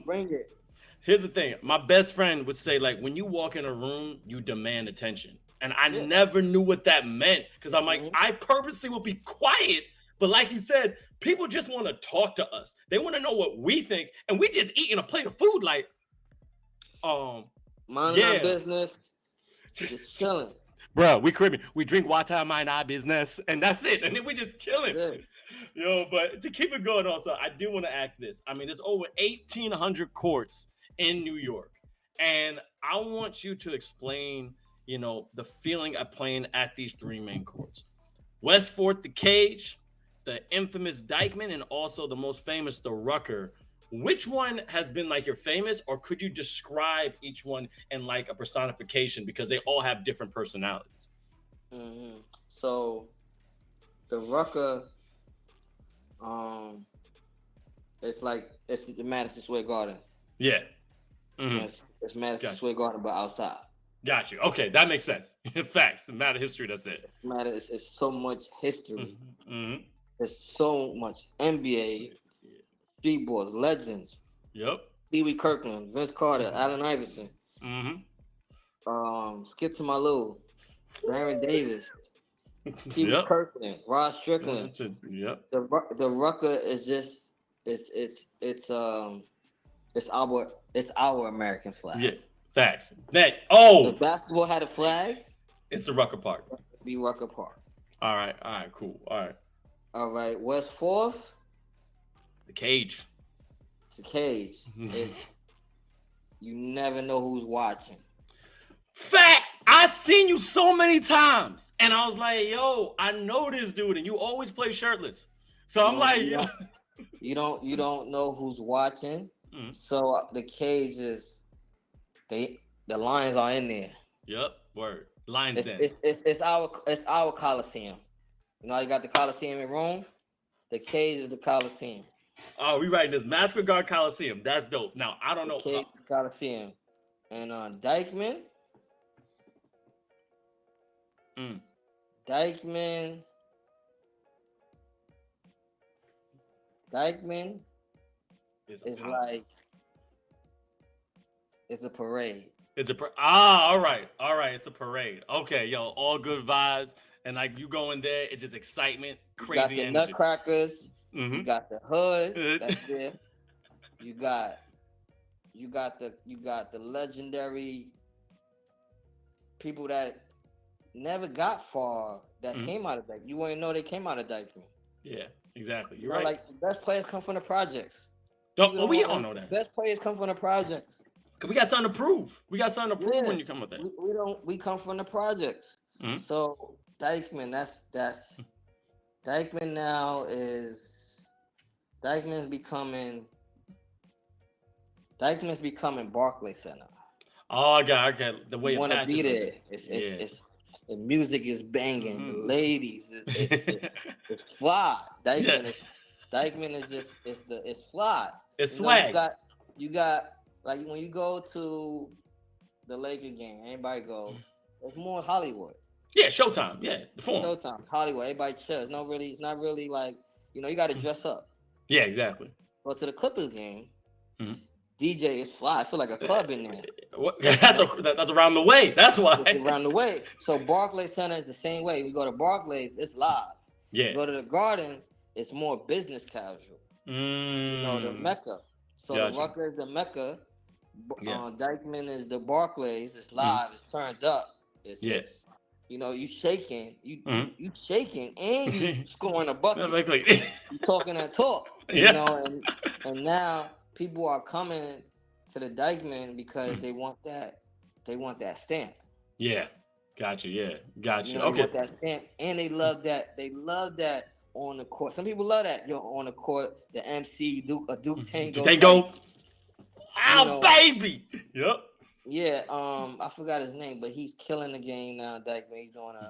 Bring it. Here's the thing. My best friend would say, like, when you walk in a room, you demand attention. And I never knew what that meant. Because I'm like, I purposely will be quiet. But like you said, people just want to talk to us. They want to know what we think. And we just eating a plate of food like, mind our business. Just chilling. Bro, we Caribbean. We drink water, mind our business. And that's it. And then we just chilling. Yeah. Yo, but to keep it going also, I do want to ask this. I mean, there's over 1,800 courts in New York. And I want you to explain, you know, the feeling of playing at these three main courts. West Fort, the Cage, the infamous Dykeman, and also the most famous, the Rucker. Which one has been like your famous, or could you describe each one in like a personification, because they all have different personalities? Mm-hmm. So the Rucker, it's the Madison Square Garden. Yeah. Mm-hmm. It's Madison Square Garden, but outside. Got you. Okay, that makes sense. Facts. The matter history, that's it. It's so much history. Mm-hmm. There's so much NBA, streetballs, legends. Yep. Pee Wee Kirkland, Vince Carter, Allen Iverson. Skip to my Lou, Baron Davis, Pee Wee Kirkland, Ross Strickland. Yep. The Rucker is just it's our American flag. Yeah. Facts. The basketball had a flag. It's the Rucker Park. Be Rucker Park. All right, cool. All right, West 4th. The Cage. It's the Cage. you never know who's watching. Facts. I seen you so many times, and I was like, "Yo, I know this dude," and you always play shirtless. So I'm like, you don't know who's watching. Mm-hmm. So the cage is the lions are in there. Yep, word. Lions Den. It's our Coliseum. You know how you got the Coliseum in Rome? The cage is the Coliseum. Oh, we writing this Masquerade Guard Coliseum. That's dope. Now I don't know. Cage is Coliseum, and Dykeman. Dykeman is like it's a parade. All right. It's a parade. Okay, yo, all good vibes, and like you go in there, it's just excitement, crazy You got the energy. Nutcrackers. Mm-hmm. You got the hood. That's there. You got the legendary people that never got far that came out of Dykeman. You wouldn't know they came out of Dykeman. Yeah, exactly. You're right. Like the best players come from the projects. We all know that. Best players come from the projects. Cause we got something to prove. When you come with that. We come from the projects. Mm-hmm. So Dykeman, that's Dykeman now is Dykeman's becoming Barclays Center. Oh, I got the way you want to be there. It's the music is banging. Mm-hmm. The ladies, it's fly. Dykeman is just it's fly. It's swag. You got like when you go to the Laker game, anybody go. It's more Hollywood. Yeah, Showtime. Yeah, the form. Showtime, Hollywood. Everybody chill. It's not really like you got to dress up. Yeah, exactly. Go to the Clippers game. Mm-hmm. DJ is fly. I feel like a club in there. That's around the way. That's why. It's around the way. So Barclays Center is the same way. We go to Barclays, it's live. Yeah. We go to the Garden, it's more business casual. The Mecca. So gotcha. The Rucker is the Mecca. Dykeman is the Barclays. It's live. It's turned up. It's you shaking. You shaking and you scoring a bucket. You talking that talk. Yeah. And now people are coming to the Dykeman because they want that stamp. Yeah. Gotcha. Yeah. Gotcha. Okay. They want that stamp and they love that. They love that on the court. Some people love that. On the court, the MC Duke Tango. Wow, baby. Yep. Yeah, I forgot his name, but he's killing the game now. Dykeman, he's doing an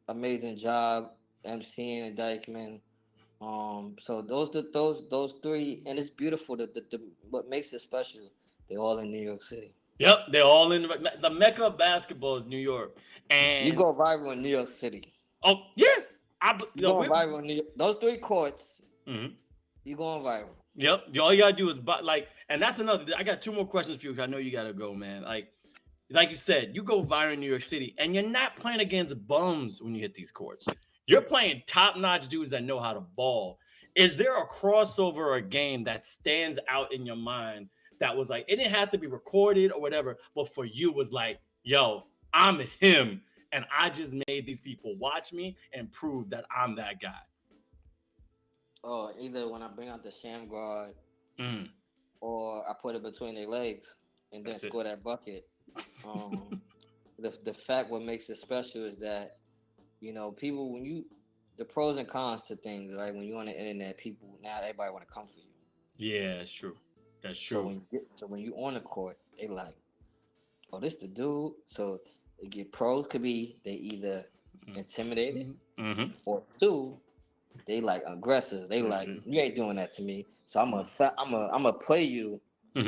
amazing job emceeing Dykeman. So those three, and it's beautiful. What makes it special? They're all in New York City. Yep, they're all in the Mecca of basketball is New York, and you go viral in New York City. Oh yeah, going viral in New York. Those three courts. Mm-hmm. You going viral. Yep. All you gotta do is and that's another. I got two more questions for you. I know you gotta go, man. Like you said, you go viral in New York City, and you're not playing against bums when you hit these courts. You're playing top-notch dudes that know how to ball. Is there a crossover or a game that stands out in your mind that was like, it didn't have to be recorded or whatever, but for you was like, yo, I'm him, and I just made these people watch me and prove that I'm that guy? Oh, either when I bring out the sham guard or I put it between their legs and then score that bucket. The fact what makes it special is that, people, the pros and cons to things, right? When you're on the internet, now everybody want to come for you. Yeah, it's true. That's true. So when you're on the court, they like, oh, this the dude. So pros could be they either intimidated or two, they like aggressive. They like, you ain't doing that to me. So I'm gonna play you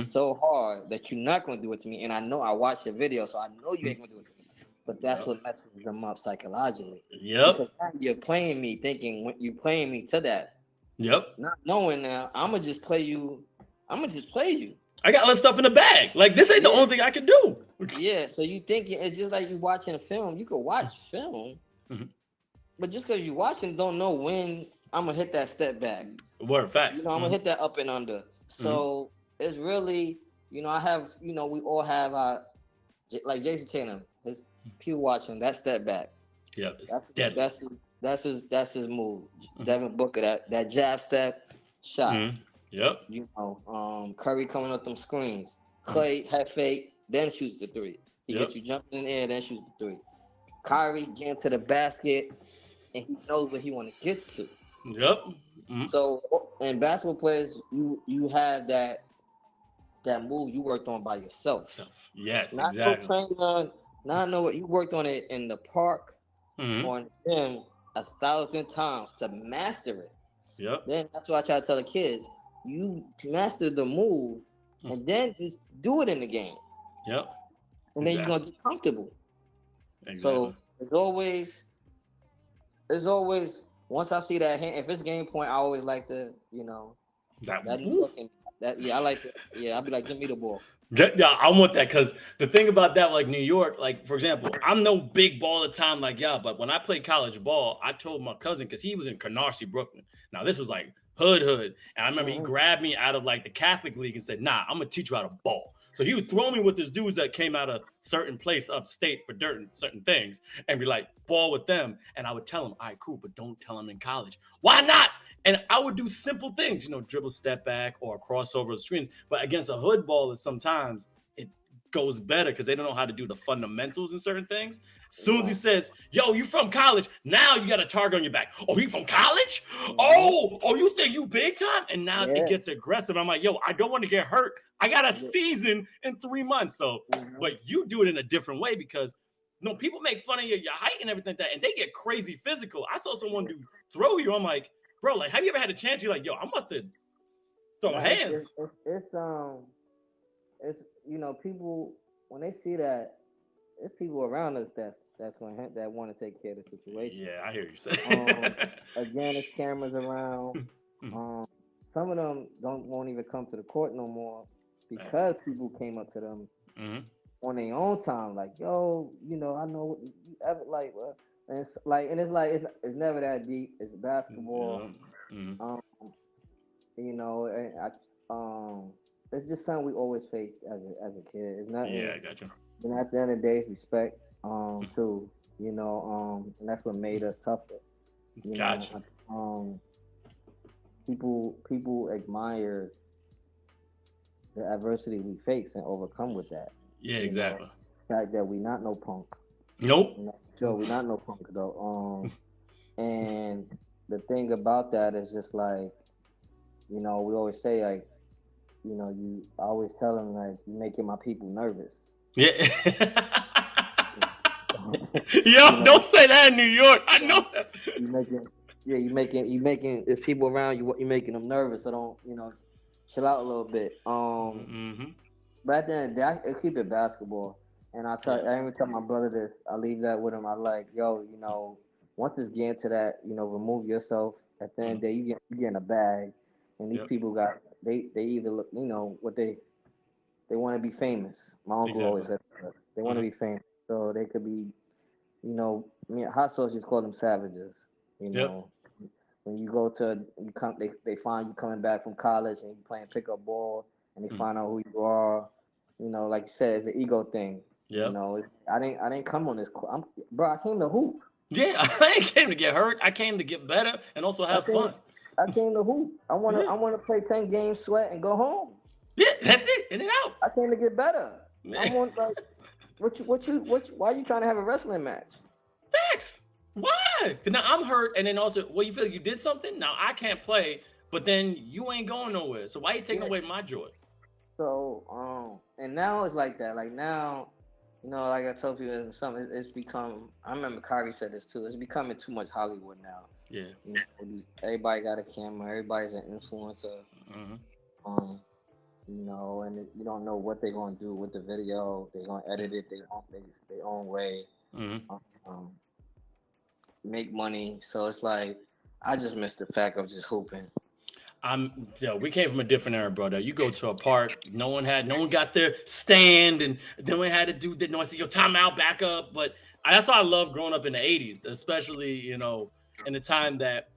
so hard that you're not gonna do it to me. And I know I watched your video, so I know you ain't gonna do it to me. But that's what messes them up psychologically. Yep. Because now you're playing me thinking when you're playing me to that. Yep. Not knowing now, I'm gonna just play you. I got less stuff in the bag. Like this ain't the only thing I can do. Yeah. So you think it's just like you watching a film. You could watch film, but just because you watching, don't know when I'm gonna hit that step back. Word facts. I'm gonna hit that up and under. So it's really, I have, we all have our, like Jason Tatum, his people watching that step back. Yeah, that's his move. Devin Booker, that jab step shot. Yep. Curry coming up them screens. Clay had fake, then shoots the three. He Yep. gets you jumping in the air, then shoots the three. Kyrie getting to the basket, and he knows what he want to get to. Yep. Mm-hmm. So, in basketball players, you have that move you worked on by yourself. Yes, Not exactly. no trainer, not know what you worked on it in the park on him 1,000 times to master it. Yep. Then that's what I try to tell the kids. You master the move, and then you do it in the game. Yep. And then you're gonna get comfortable. Exactly. So it's always once I see that hand, if it's game point, I always like to, that New York and I like to, I'll be like, give me the ball. Yeah, I want that because the thing about that, like New York, like for example, I'm no big ball of time like y'all, but when I played college ball, I told my cousin because he was in Canarsie, Brooklyn. Now this was like hood, and I remember he grabbed me out of like the Catholic League and said, "Nah, I'm gonna teach you how to ball." So he would throw me with his dudes that came out of certain place upstate for certain things, and be like, ball with them, and I would tell him, "All right, cool, but don't tell him in college. Why not?" And I would do simple things, dribble, step back, or a crossover of screens. But against a hood baller, sometimes it goes better because they don't know how to do the fundamentals in certain things. As soon as he says, "Yo, you from college?" Now you got a target on your back. "Oh, he from college? Oh, you think you big time?" And now it gets aggressive. I'm like, "Yo, I don't want to get hurt. I got a season in 3 months." So, but you do it in a different way because people make fun of your height and everything like that, and they get crazy physical. I saw someone do throw you. I'm like, bro, like, have you ever had a chance? You're like, "Yo, I'm about to throw hands." It's people when they see that, it's people around us that want to take care of the situation. Yeah, I hear you say. Again, there's cameras around. Some of them won't even come to the court no more because people came up to them on their own time, like, "Yo, I know you ever like." And it's never that deep. It's basketball. And it's just something we always faced as a kid. It's nothing. Yeah, I got you. And at the end of the day, it's respect. Too. And that's what made us tougher. Gotcha. People admire the adversity we face and overcome with that. Yeah, exactly. The fact that we not no punk. Nope. Joe, we not no punk though. And the thing about that is just like, we always say like, I always tell them like, you're making my people nervous. Yeah. Yo, don't say that in New York. I know that. You making there's people around you, you're making them nervous. So don't, chill out a little bit. But at the end of the day, I keep it basketball. And I even tell my brother this. I leave that with him. I like, yo, once it's getting to that, remove yourself. At the end of the day, you get in a bag, and these people they either look, what they want to be famous. My uncle always said that. They want to be famous, so they could be, hot sauce just call them savages. When you go to they find you coming back from college and you playing pickup ball, and they find out who you are. Like you said, it's an ego thing. Yeah. I didn't come on this. Bro, I came to hoop. Yeah, I ain't came to get hurt. I came to get better and also have fun. I came to hoop. I wanna play 10 games, sweat, and go home. Yeah, that's it. In and out. I came to get better. Yeah. I want like why are you trying to have a wrestling match? Facts. Why? Now I'm hurt, and then also, you feel like you did something. Now I can't play, but then you ain't going nowhere. So why you taking away my joy? So and now it's like that. Like now, like I told you, it's become. I remember Kyrie said this too. It's becoming too much Hollywood now. Yeah. Everybody got a camera. Everybody's an influencer. And you don't know what they're gonna do with the video. They're gonna edit it their own way. Make money. So it's like I just miss the fact of just hooping. We came from a different era, brother. You go to a park, no one got their stand, and no one had to do that. No one said, "Yo, timeout, back up." But that's why I love growing up in the 80s, especially, in the time that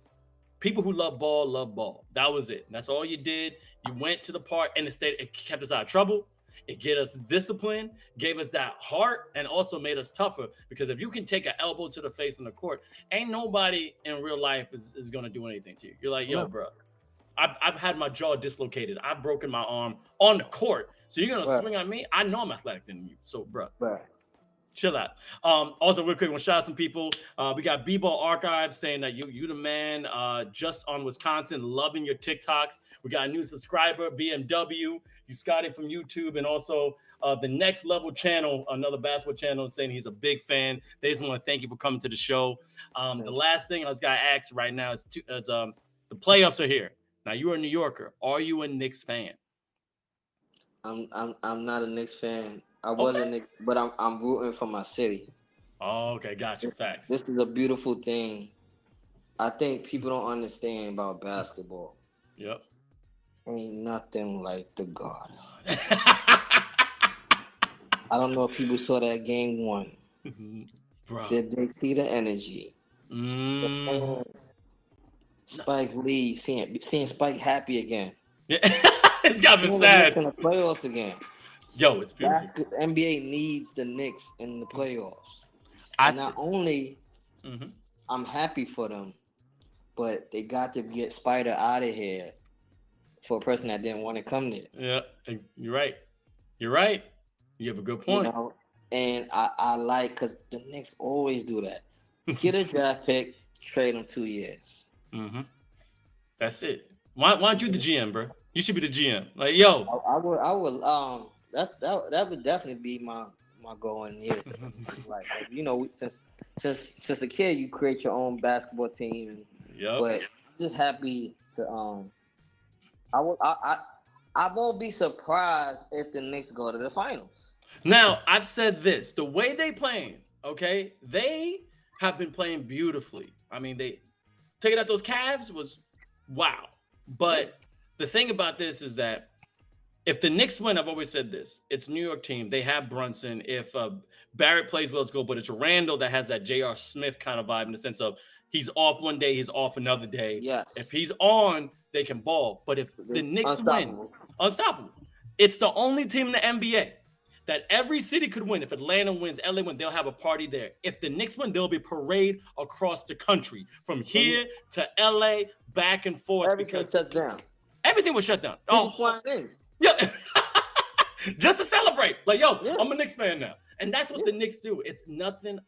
people who love ball. That was it. That's all you did. You went to the park, and it kept us out of trouble. It gave us discipline, gave us that heart, and also made us tougher. Because if you can take an elbow to the face on the court, ain't nobody in real life is going to do anything to you. You're like, "Yo, bro, I've had my jaw dislocated. I've broken my arm on the court. So you're gonna swing on me? I know I'm athletic than you. So, bro. Right. Chill out. Also, real quick, we'll shout out some people. We got B-Ball Archive saying that you the man. Just on Wisconsin, loving your TikToks. We got a new subscriber, BMW. You Scotty from YouTube, and also the Next Level channel, another basketball channel, saying he's a big fan. They just want to thank you for coming to the show. The last thing I was gonna ask right now is the playoffs are here. Now you're a New Yorker. Are you a Knicks fan? I'm not a Knicks fan. I wasn't, okay, but I'm rooting for my city. Oh, okay, gotcha. Facts. This is a beautiful thing. I think people don't understand about basketball. Yep. Ain't nothing like the Garden. I don't know if people saw that game 1. Bro. Did they see the energy? Spike Lee, seeing Spike happy again. Yeah. It's got me sad. In the playoffs again. Yo, it's beautiful. The NBA needs the Knicks in the playoffs. Not only I'm happy for them, but they got to get Spider out of here for a person that didn't want to come there. Yeah, you're right. You're right. You have a good point. You know? And I like, because the Knicks always do that. Get a draft pick, trade them 2 years. That's it. Why aren't you the GM, bro? You should be the GM. Like, yo. I would. That would definitely be my goal in years. Like, you know, since a kid, you create your own basketball team. But I'm just happy to I won't be surprised if the Knicks go to the finals. Now, I've said this: the way they playing, okay, they have been playing beautifully. I mean, they taking out those Cavs was wow. But the thing about this is that if the Knicks win, I've always said this: it's New York team. They have Brunson. If Barrett plays well, it's good. But it's Randall that has that J.R. Smith kind of vibe in the sense of he's off one day, he's off another day. Yeah. If he's on, they can ball. But if the Knicks win, unstoppable. It's the only team in the NBA that every city could win. If Atlanta wins, LA wins, they'll have a party there. If the Knicks win, there'll be a parade across the country from here to LA, back and forth. Everything shuts down. Everything was shut down. Yeah. Just to celebrate. Like, yo, I'm a Knicks fan now. And that's what the Knicks do. It's nothing.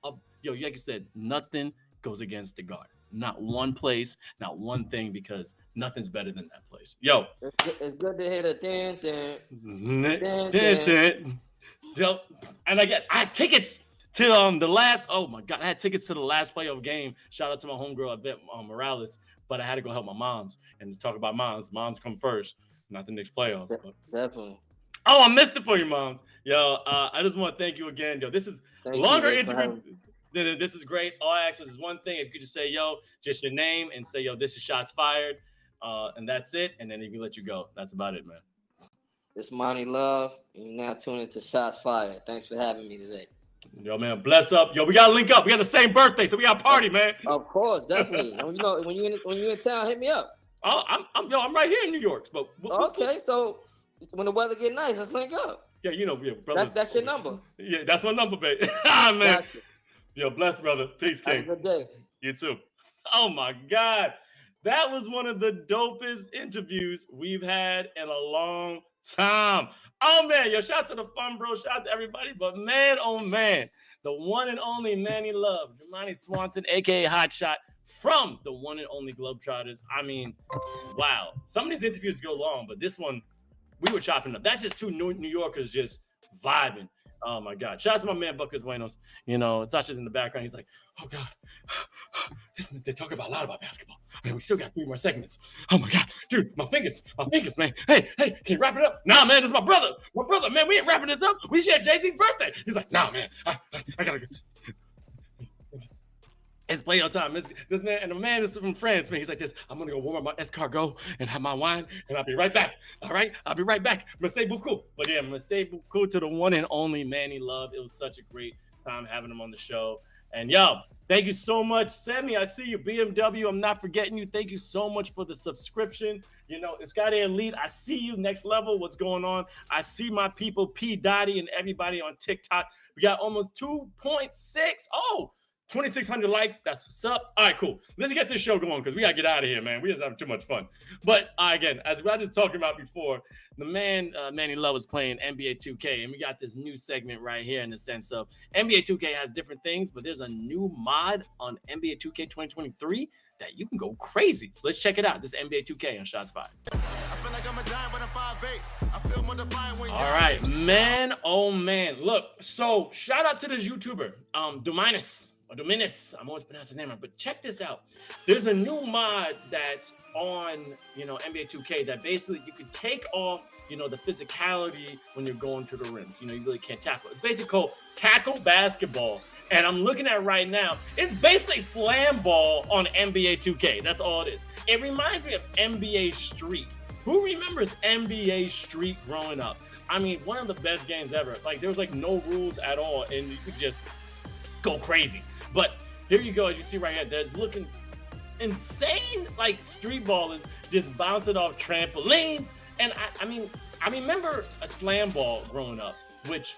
Yo, like I said, nothing goes against the Garden. Not one place, not one thing, because nothing's better than that place. Yo. It's good to hear the And I had tickets to the last, oh my God, I had tickets to the last playoff game. Shout out to my homegirl, Yvette Morales, but I had to go help my moms. And to talk about moms come first, not the Knicks playoffs. But. Definitely. Oh, I missed it for you, moms. Yo, I just want to thank you again. Yo, this is longer interview. This is great. All I ask is one thing. If you could just say, yo, just your name and say, yo, this is Shots Fired. And that's it. And then he can let you go. That's about it, man. It's Manny Love. You're now tuning into Shots Fired. Thanks for having me today. Yo, man, bless up. Yo, we got to link up. We got the same birthday, so we got a party, man. Of course, definitely. when you're in town, hit me up. Oh, I'm right here in New York. But okay, so when the weather get nice, let's link up. Yeah, you know, brothers. That's your number. Yeah, that's my number, baby. Man. Gotcha. Yo, bless, brother. Peace, King. Have a good day. You too. Oh, my God. That was one of the dopest interviews we've had in a long time. Oh, man. Yo, shout out to the fun, bro. Shout out to everybody. But, man, oh, man, the one and only Manny Love, Jermani Swanson, a.k.a. Hot Shot, from the one and only Globetrotters. I mean, wow. Some of these interviews go long, but this one, we were chopping up. That's just two New Yorkers just vibing. Oh, my God. Shout out to my man, Buckers Buenos. You know, Sasha's in the background. He's like, oh, God. They talk about a lot about basketball. I mean, we still got 3 more segments. Oh, my God. Dude, my fingers, man. Hey, can you wrap it up? Nah, man, this is my brother. My brother, man, we ain't wrapping this up. We share Jay-Z's birthday. He's like, nah, man, I got to go. It's playoff time. This man, and the man is from France, man. He's like this. I'm going to go warm up my escargot and have my wine, and I'll be right back. All right? I'll be right back. Merci beaucoup. But yeah, merci beaucoup to the one and only Manny Love. It was such a great time having him on the show. And yo, thank you so much. Sammy, I see you. BMW, I'm not forgetting you. Thank you so much for the subscription. You know, it's got Elite. I see you. Next Level. What's going on? I see my people, P. Dottie, and everybody on TikTok. We got almost 2.6. Oh, 2,600 likes. That's what's up. All right, cool. Let's get this show going because we got to get out of here, man. We just having too much fun. But again, as we were just talking about before, the man, Manny Love, was playing NBA 2K. And we got this new segment right here in the sense of NBA 2K has different things, but there's a new mod on NBA 2K 2023 that you can go crazy. So let's check it out. This is NBA 2K on Shots Fired. All right, man. Oh, man. Look, so shout out to this YouTuber, Dominus. I'm always pronouncing his name wrong, but check this out. There's a new mod that's on, NBA 2K that basically you can take off, the physicality when you're going to the rim. You really can't tackle. It's basically called Tackle Basketball. And I'm looking at it right now. It's basically slam ball on NBA 2K. That's all it is. It reminds me of NBA Street. Who remembers NBA Street growing up? I mean, one of the best games ever. Like, there was no rules at all, and you could just go crazy. But here you go, as you see right here, they're looking insane. Like, street ball is just bouncing off trampolines. And I remember a slam ball growing up, which,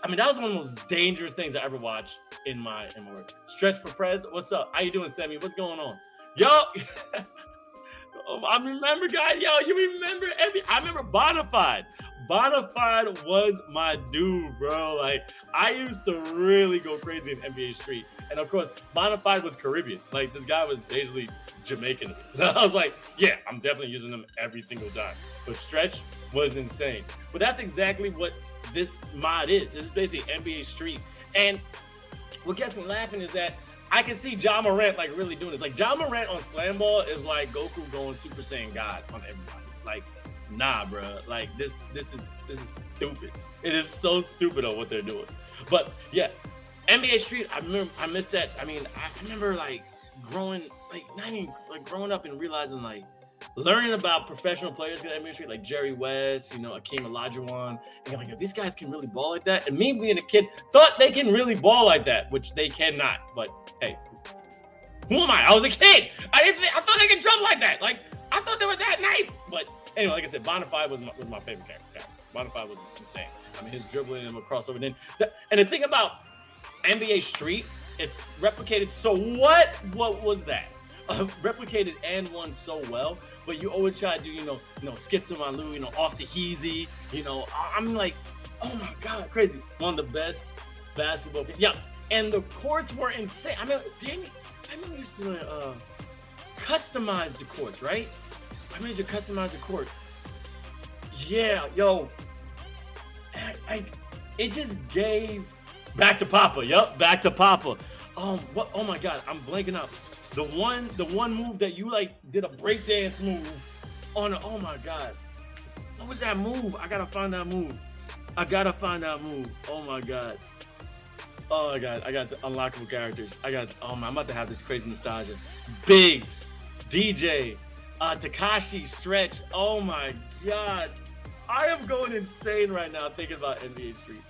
that was one of the most dangerous things I ever watched in my work. Stretch for Prez, what's up? How you doing, Sammy? What's going on? Yo, I remember, guys. Yo, you remember I remember Bonafide. Bonafide was my dude, bro. Like, I used to really go crazy in NBA Street. And of course, Bonafide was Caribbean. Like, this guy was basically Jamaican. So I was like, yeah, I'm definitely using them every single time. But Stretch was insane. But that's exactly what this mod is. It's basically NBA Street. And what gets me laughing is that I can see Ja Morant really doing this. Like, Ja Morant on Slam Ball is like Goku going Super Saiyan God on everybody. Like, nah, bro. Like, this is stupid. It is so stupid on what they're doing. But yeah, NBA Street. I missed that. I remember growing up and realizing learning about professional players in the NBA Street, like Jerry West, Akeem Olajuwon, and you're like, if these guys can really ball like that, and me being a kid thought they can really ball like that, which they cannot. But hey, who am I? I was a kid. I thought they could jump like that. Like, I thought they were that nice. But anyway, like I said, Bonafide was my favorite character. Bonafide was insane. His dribbling and crossover. And the thing about NBA Street, it's replicated. So what was that? Replicated and won so well, but you always try to do, skits on my Lou, off the heezy, I'm like, oh my God, crazy. One of the best basketball games. Yeah, and the courts were insane. I remember you used to customize the courts, right? I remember you customize the court. Yeah, yo, it just gave back to Papa. Yup, back to Papa. Oh my God, I'm blanking out. The one move that you did a breakdance move on. Oh my God, what was that move? I gotta find that move. Oh my God. I got the unlockable characters. I'm about to have this crazy nostalgia. Biggs, DJ, Tekashi, Stretch. Oh my God, I am going insane right now thinking about NBA Street.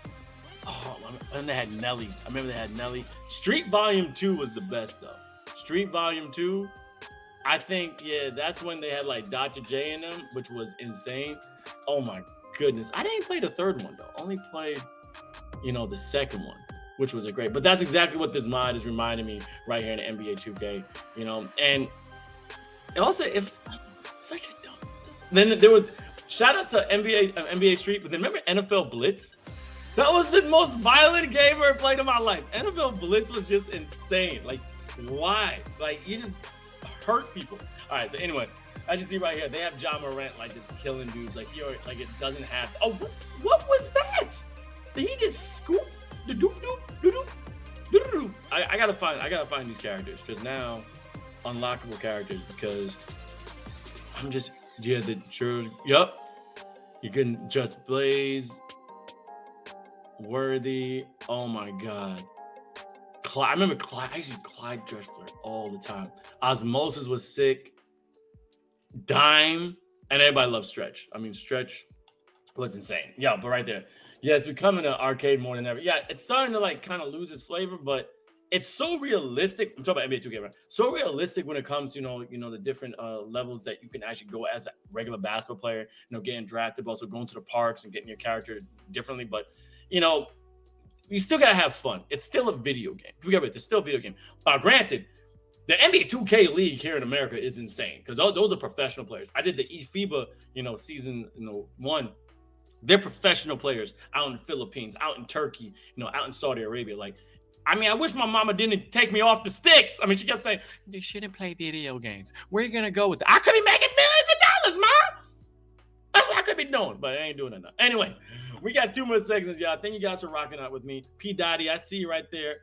Oh, and they had Nelly. I remember they had Nelly. Street Volume 2 was the best though. Street Volume 2, I think, yeah, that's when they had Dr. J in them, which was insane. Oh my goodness. I didn't play the third one though. Only played, the second one, which was great. But that's exactly what this mod is reminding me right here in the NBA 2K, and also it's such a dumb. Then there was shout out to NBA Street, but then remember NFL Blitz? That was the most violent game I ever played in my life. NFL Blitz was just insane. Why? You just hurt people. All right, but anyway, as you see right here, they have Ja Morant just killing dudes. It doesn't have. Oh, what was that? Did he just scoop? I gotta find these characters because now unlockable characters because I'm just Yup. You can just Blaze, Worthy. Oh my God. I remember Clyde. I used to use Clyde Drexler all the time. Osmosis was sick. Dime, and everybody loved Stretch. Stretch was insane. Yeah, but right there. Yeah, it's becoming an arcade more than ever. Yeah, it's starting to kind of lose its flavor, but it's so realistic. I'm talking about NBA 2K, right? So realistic when it comes to, the different levels that you can actually go as a regular basketball player, getting drafted, but also going to the parks and getting your character differently. But, you still gotta have fun. It's still a video game. It's still a video game. Granted, the NBA 2K league here in America is insane because those are professional players. I did the FIBA, season, 1. They're professional players out in the Philippines, out in Turkey, out in Saudi Arabia. Like, I wish my mama didn't take me off the sticks. She kept saying, you shouldn't play video games. Where are you going to go with that? I could be making millions of dollars, Mom. That's what I could be doing, but I ain't doing it now. Anyway, we got 2 more segments, y'all. Thank you guys for rocking out with me. P. Dottie, I see you right there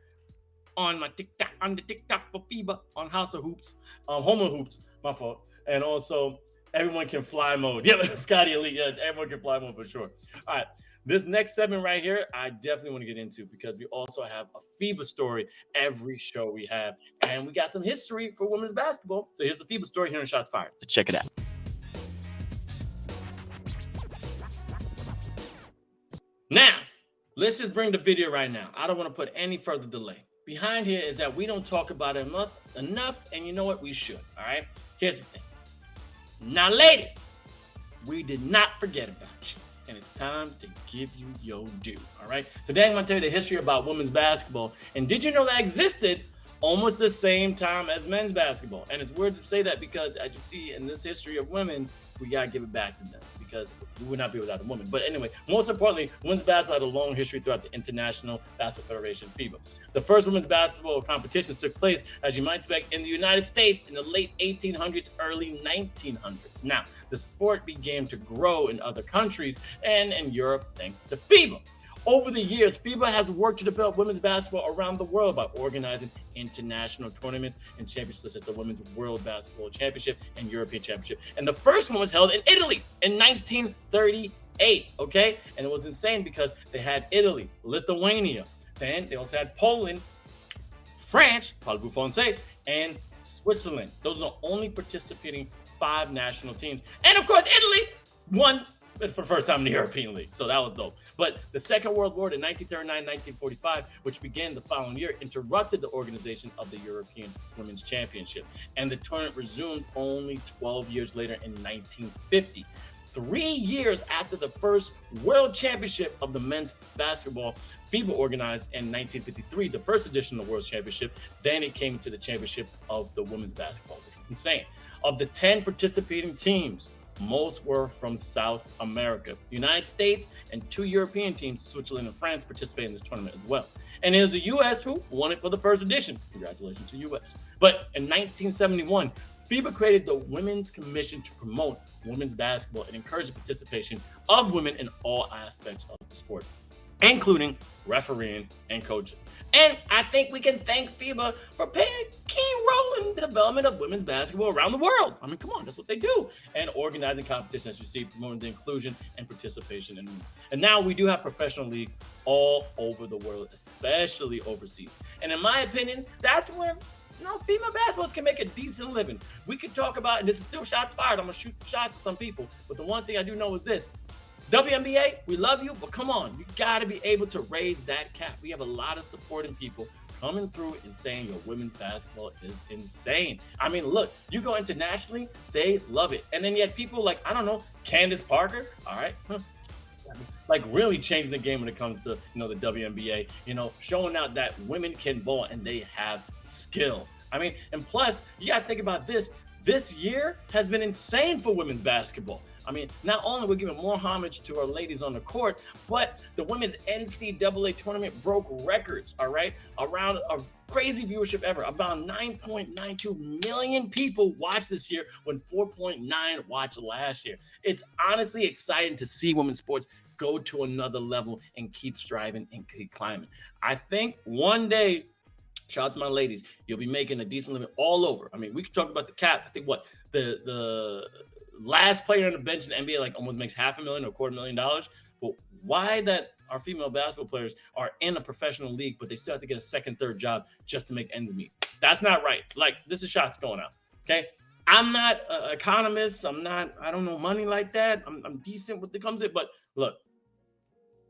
on my TikTok, on the TikTok for FIBA, on House of Hoops, Home of Hoops, my fault. And also, everyone can fly mode. Yeah, Scotty Elite, yes, everyone can fly mode for sure. All right. This next segment right here, I definitely want to get into because we also have a FIBA story every show we have. And we got some history for women's basketball. So here's the FIBA story here in Shots Fired. Let's check it out. Now, let's just bring the video right now. I don't want to put any further delay. Behind here is that we don't talk about it enough, and you know what? We should, all right? Here's the thing. Now, ladies, we did not forget about you. And it's time to give you your due, all right? Today, I'm going to tell you the history about women's basketball. And did you know that existed almost the same time as men's basketball? And it's weird to say that because, as you see in this history of women, we got to give it back to them because we would not be without a woman. But anyway, most importantly, women's basketball had a long history throughout the International Basketball Federation, FIBA. The first women's basketball competitions took place, as you might expect, in the United States in the late 1800s, early 1900s. Now, the sport began to grow in other countries and in Europe thanks to FIBA. Over the years, FIBA has worked to develop women's basketball around the world by organizing international tournaments and championships such as the Women's World Basketball Championship and European Championship. And the first one was held in Italy in 1938, okay? And it was insane because they had Italy, Lithuania, then they also had Poland, France, parlez-vous français, and Switzerland. Those are the only participating 5 national teams. And of course, Italy won for the first time in the European League. So that was dope. But the Second World War in 1939-1945, which began the following year, interrupted the organization of the European Women's Championship. And the tournament resumed only 12 years later in 1950. 3 years after the first World Championship of the men's basketball, FIBA organized in 1953, the first edition of the World Championship. Then it came to the championship of the women's basketball, which was insane. Of the 10 participating teams, most were from South America. The United States and 2 European teams, Switzerland and France, participated in this tournament as well. And it was the U.S. who won it for the first edition. Congratulations to U.S. But in 1971, FIBA created the Women's Commission to promote women's basketball and encourage the participation of women in all aspects of the sport, including refereeing and coaching. And I think we can thank FIBA for playing a key role in the development of women's basketball around the world. Come on, that's what they do. And organizing competitions, as you see, promoting the inclusion and participation. And now we do have professional leagues all over the world, especially overseas. And in my opinion, that's where female basketballs can make a decent living. We could talk about, and this is still shots fired, I'm going to shoot shots at some people. But the one thing I do know is this. WNBA, we love you, but come on, you got to be able to raise that cap. We have a lot of supporting people coming through and saying your women's basketball is insane. Look, you go internationally, they love it. And then you had people like, Candace Parker, all right? Like really changing the game when it comes to, the WNBA, showing out that women can ball and they have skill. And plus, you got to think about this. This year has been insane for women's basketball. Not only we're giving more homage to our ladies on the court, but the women's NCAA tournament broke records, all right? Around a crazy viewership ever. About 9.92 million people watched this year when 4.9 watched last year. It's honestly exciting to see women's sports go to another level and keep striving and keep climbing. I think one day, shout out to my ladies, you'll be making a decent living all over. We could talk about the cap. I think the last player on the bench in the NBA almost makes $500,000 or $250,000. But why that our female basketball players are in a professional league, but they still have to get a second, third job just to make ends meet? That's not right. This is shots going out. Okay. I'm not an economist. I don't know money like that. I'm decent when it comes to it. But look,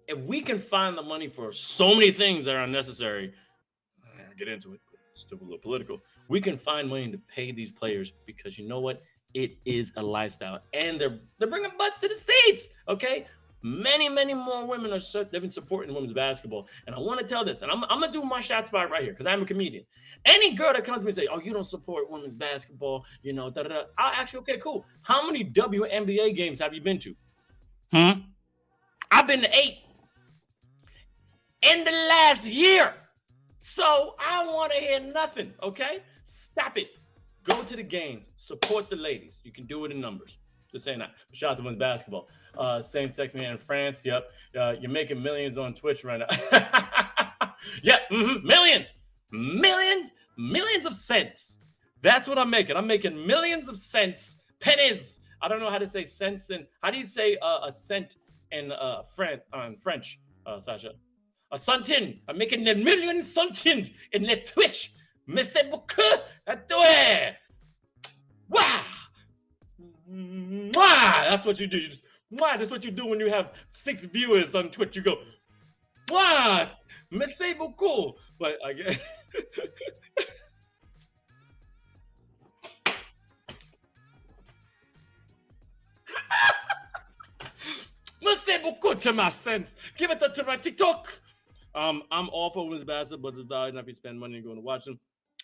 if we can find the money for so many things that are unnecessary, I'll get into it, but it's still a little political. We can find money to pay these players because you know what? It is a lifestyle, and they're bringing butts to the States. Okay, Many, many more women they've been supporting women's basketball. And I want to tell this, and I'm going to do my shot spot right here because I'm a comedian. Any girl that comes to me and say, oh, you don't support women's basketball, you know, I'll ask you, okay, cool. How many WNBA games have you been to? I've been to 8 in the last year. So I want to hear nothing, okay? Stop it. Go to the games. Support the ladies. You can do it in numbers. Just saying that. Shout out to women's basketball. Same-sex man in France. Yep. You're making millions on Twitch right now. Yep. Millions. Millions of cents. That's what I'm making. I'm making millions of cents. Pennies. I don't know how to say cents. And how do you say a cent in French, Sasha? A centime. I'm making a million centimes in the Twitch. Merci beaucoup à toi. Wow. That's what you do. You just, that's what you do when you have 6 viewers on Twitch. You go, wow. Merci beaucoup. But I guess. Merci beaucoup to my sense. Give it to my TikTok. I'm all for women's basketball, but it's valid enough if you spend money and going to watch them.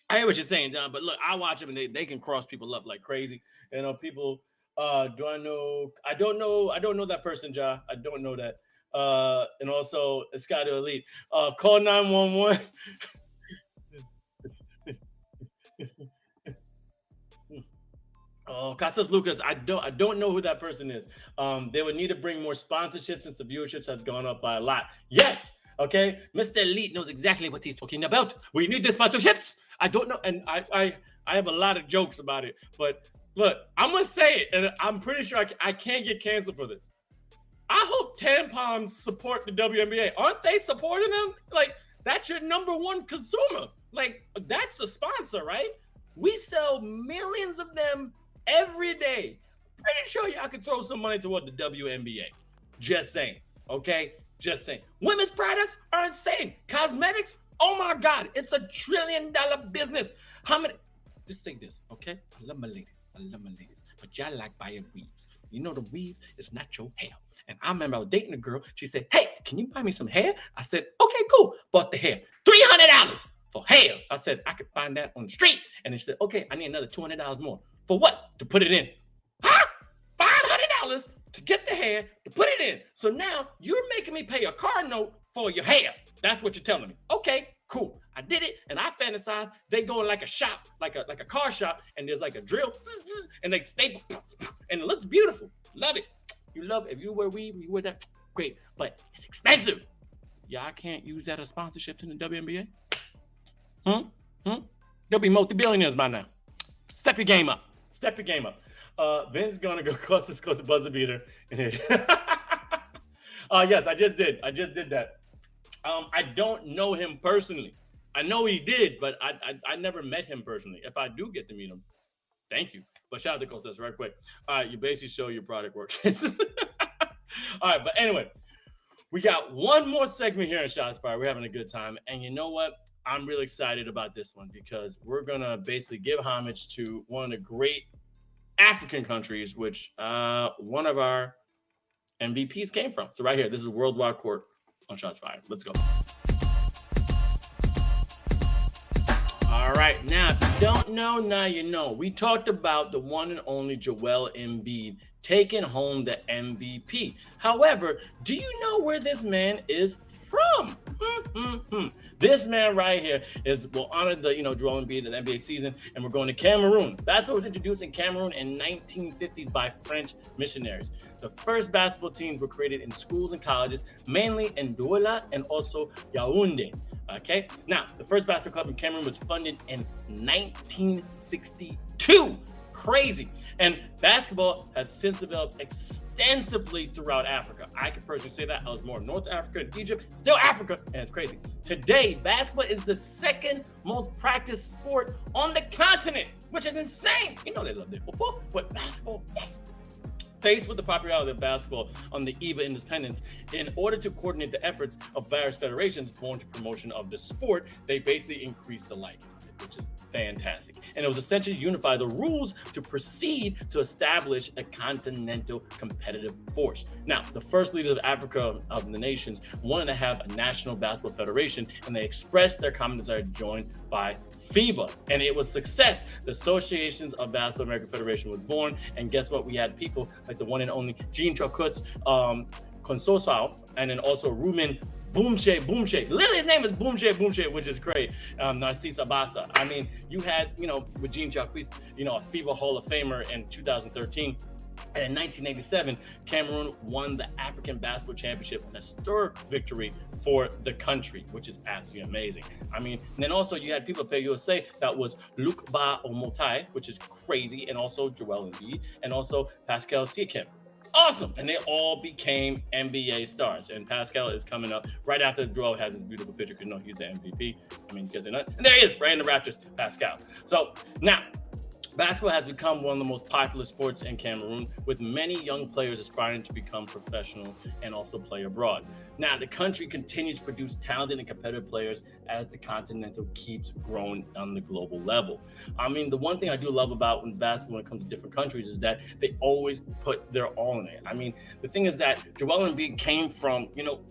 I hear what you're saying, John, but look, I watch them and they can cross people up like crazy. You know, people, do I know? I don't know that person, John. I don't know that. And also, it's got to elite. Call 911. Oh, Casas Lucas, I don't know who that person is. They would need to bring more sponsorships since the viewership has gone up by a lot. Yes. Okay, Mr. Elite knows exactly what he's talking about. We need the sponsorships. I don't know, and I have a lot of jokes about it. But look, I'm gonna say it, and I'm pretty sure I can't get canceled for this. I hope tampons support the WNBA. Aren't they supporting them? Like, that's your number one consumer. Like, that's a sponsor, right? We sell millions of them every day. Pretty sure y'all could throw some money toward the WNBA. Just saying, okay? Just saying. Women's products are insane. Cosmetics, oh my God, it's $1 trillion business. How many? Just say this, okay? I love my ladies. But y'all like buying weaves. You know the weaves is natural hair. And I remember I was dating a girl. She said, hey, can you buy me some hair? I said, okay, cool. Bought the hair. $300 for hair. I said, I could find that on the street. And then she said, okay, I need another $200 more. For what? To put it in. Huh? $500 to get the hair, to put it in. So now you're making me pay a car note for your hair. That's what you're telling me. Okay, cool. I did it, and I fantasize. They go in like a shop, like a car shop, and there's like a drill, and they staple, and it looks beautiful. Love it. You love it. If you wear weave, you wear that, great. But it's expensive. Y'all can't use that as sponsorships in the WNBA? They'll be multi-billionaires by now. Step your game up. Vin's gonna go cost the buzzer beater in here. Yes, I just did that. I don't know him personally. I know he did, but I never met him personally. If I do get to meet him, thank you. But shout out to Costas right quick. All right, you basically show your product works. All right, but anyway, we got one more segment here in Shots Fired. We're having a good time, and you know what? I'm really excited about this one because we're gonna basically give homage to one of the great African countries, which one of our MVPs came from. So right here, this is Worldwide Court on Shots Fired. Let's go. All right, now if you don't know, now you know. We talked about the one and only Joel Embiid taking home the MVP. However, do you know where this man is from? This man right here will honor the Joel Embiid in the NBA season, and we're going to Cameroon. Basketball was introduced in Cameroon in 1950s by French missionaries. The first basketball teams were created in schools and colleges, mainly in Douala and also Yaoundé. Okay, now the first basketball club in Cameroon was funded in 1962. Crazy. And basketball has since developed extensively throughout Africa. I can personally say that. I was more in North Africa and Egypt, still Africa, and it's crazy. Today, basketball is the second most practiced sport on the continent, which is insane. You know they love their football, but basketball, yes. Faced with the popularity of basketball on the eve of independence, in order to coordinate the efforts of various federations born to promotion of the sport, they basically increased the light, which is fantastic. And it was essentially to unify the rules to proceed to establish a continental competitive force. Now, the first leaders of Africa, of the nations, wanted to have a national basketball federation, and they expressed their common desire to join by FIBA. And it was success. The Associations of Basketball American Federation was born. And guess what? We had people like the one and only Jean Chakus, Consosao, and then also Rumen Boomshay. Literally, his name is Boomshay, which is great. Narcisa Basa. I mean, you had, with Jean Jacques, a FIBA Hall of Famer in 2013. And in 1987, Cameroon won the African Basketball Championship, an historic victory for the country, which is absolutely amazing. I mean, and then also you had people play USA that was Luc Ba Omotai, which is crazy, and also Joel Embiid, and also Pascal Siakam. Awesome. And they all became NBA stars. And Pascal is coming up right after Joel has his beautiful picture, because he's the MVP. I mean, because they're not. And there he is, right in the Raptors, Pascal. So now, basketball has become one of the most popular sports in Cameroon, with many young players aspiring to become professional and also play abroad. Now, the country continues to produce talented and competitive players as the continental keeps growing on the global level. I mean, the one thing I do love about basketball when it comes to different countries is that they always put their all in it. I mean, the thing is that Joel Embiid came from,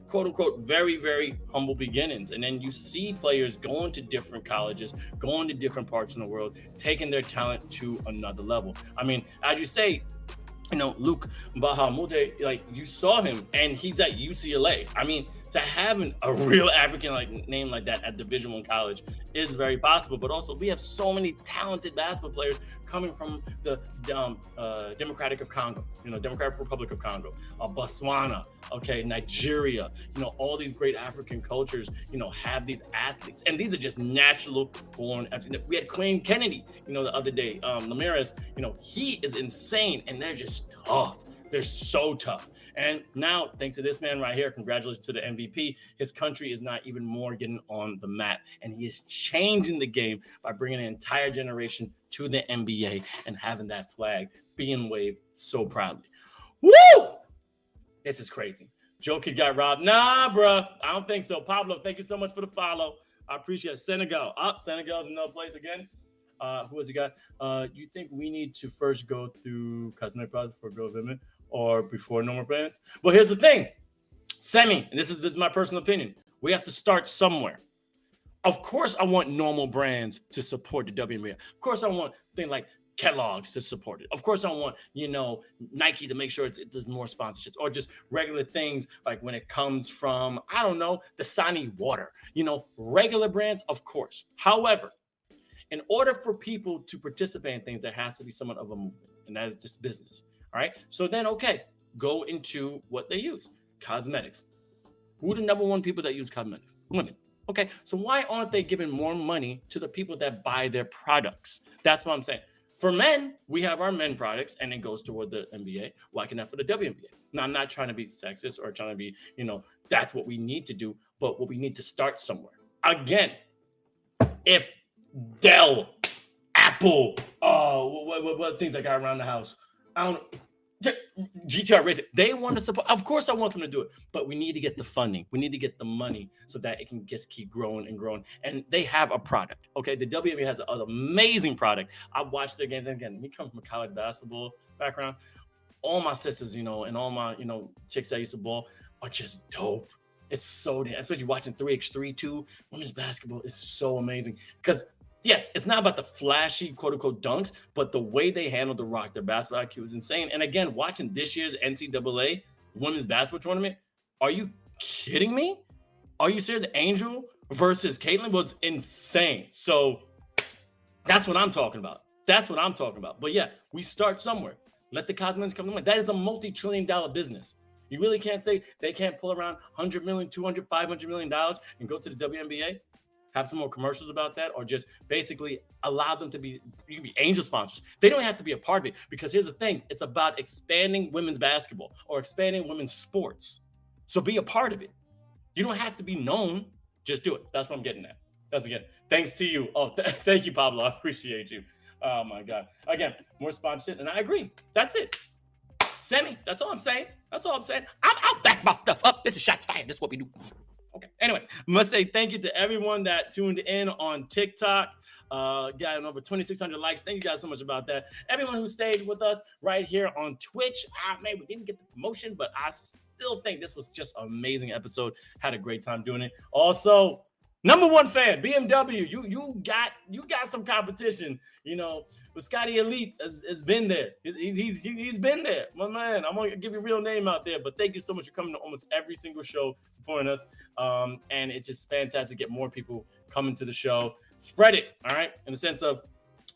quote unquote, very, very humble beginnings. And then you see players going to different colleges, going to different parts of the world, taking their talent to another level. I mean, as you say, Luke Bahamute, like, you saw him and he's at UCLA. I mean, to have a real African name like that at Division I college is very possible. But also, we have so many talented basketball players coming from the Democratic Republic of Congo, Botswana, Nigeria. All these great African cultures, have these athletes, and these are just natural born. We had Queen Kennedy, the other day. Ramirez, he is insane, and they're just tough. They're so tough. And now, thanks to this man right here, congratulations to the MVP, his country is not even more getting on the map. And he is changing the game by bringing an entire generation to the NBA and having that flag being waved so proudly. Woo! This is crazy. Joe Kid got robbed. Nah, bro. I don't think so. Pablo, thank you so much for the follow. I appreciate it. Senegal. Senegal's another place again. Who has he got? You think we need to first go through cosmetic products for girl women or before normal brands? Well, here's the thing. And this is my personal opinion. We have to start somewhere. Of course, I want normal brands to support the WNBA. Of course, I want things like Kellogg's to support it. Of course, I want, Nike to make sure it does more sponsorships, or just regular things like when it comes from, I don't know, Dasani water, regular brands, of course. However, in order for people to participate in things, there has to be somewhat of a movement, and that is just business. All right. So then, go into what they use. Cosmetics. Who are the number one people that use cosmetics? Women. Okay. So why aren't they giving more money to the people that buy their products? That's what I'm saying. For men, we have our men products, and it goes toward the NBA. Why can't that for the WNBA? Now, I'm not trying to be sexist or trying to be, that's what we need to do, but what we need to start somewhere. Again, if Dell, Apple, what things I got around the house, I don't know, GTR Racing, they want to support. Of course, I want them to do it, but we need to get the funding. We need to get the money so that it can just keep growing and growing. And they have a product. Okay, the WNBA has an amazing product. I watched their games, and again, we come from a college basketball background. All my sisters, and all my, chicks that used to ball are just dope. It's so damn, especially watching 3x3 women's basketball is so amazing because. Yes, it's not about the flashy, quote-unquote, dunks, but the way they handle the rock, their basketball IQ is insane. And again, watching this year's NCAA women's basketball tournament, are you kidding me? Are you serious? Angel versus Caitlin was insane. So that's what I'm talking about. But yeah, we start somewhere. Let the cosmetics come to mind. That is a multi-trillion-dollar business. You really can't say they can't pull around $100 million, $200, $500 million and go to the WNBA. Have some more commercials about that, or just basically allow them to be angel sponsors. They don't have to be a part of it, because here's the thing. It's about expanding women's basketball or expanding women's sports. So be a part of it. You don't have to be known. Just do it. That's what I'm getting at. That's again. Thanks to you. Oh, thank you, Pablo. I appreciate you. Oh my God. Again, more sponsorship, and I agree. That's it. Sammy, that's all I'm saying. I'll back my stuff up. This is Shots Fired. This is what we do. Okay. Anyway, must say thank you to everyone that tuned in on TikTok. Got over 2,600 likes. Thank you guys so much about that. Everyone who stayed with us right here on Twitch. Man, we didn't get the promotion, but I still think this was just an amazing episode. Had a great time doing it. Also, number one fan, BMW. You got some competition. You know, but Scotty Elite has been there. He's been there, my man. I'm gonna give your real name out there, but thank you so much for coming to almost every single show, supporting us. And it's just fantastic to get more people coming to the show. Spread it, all right? In the sense of,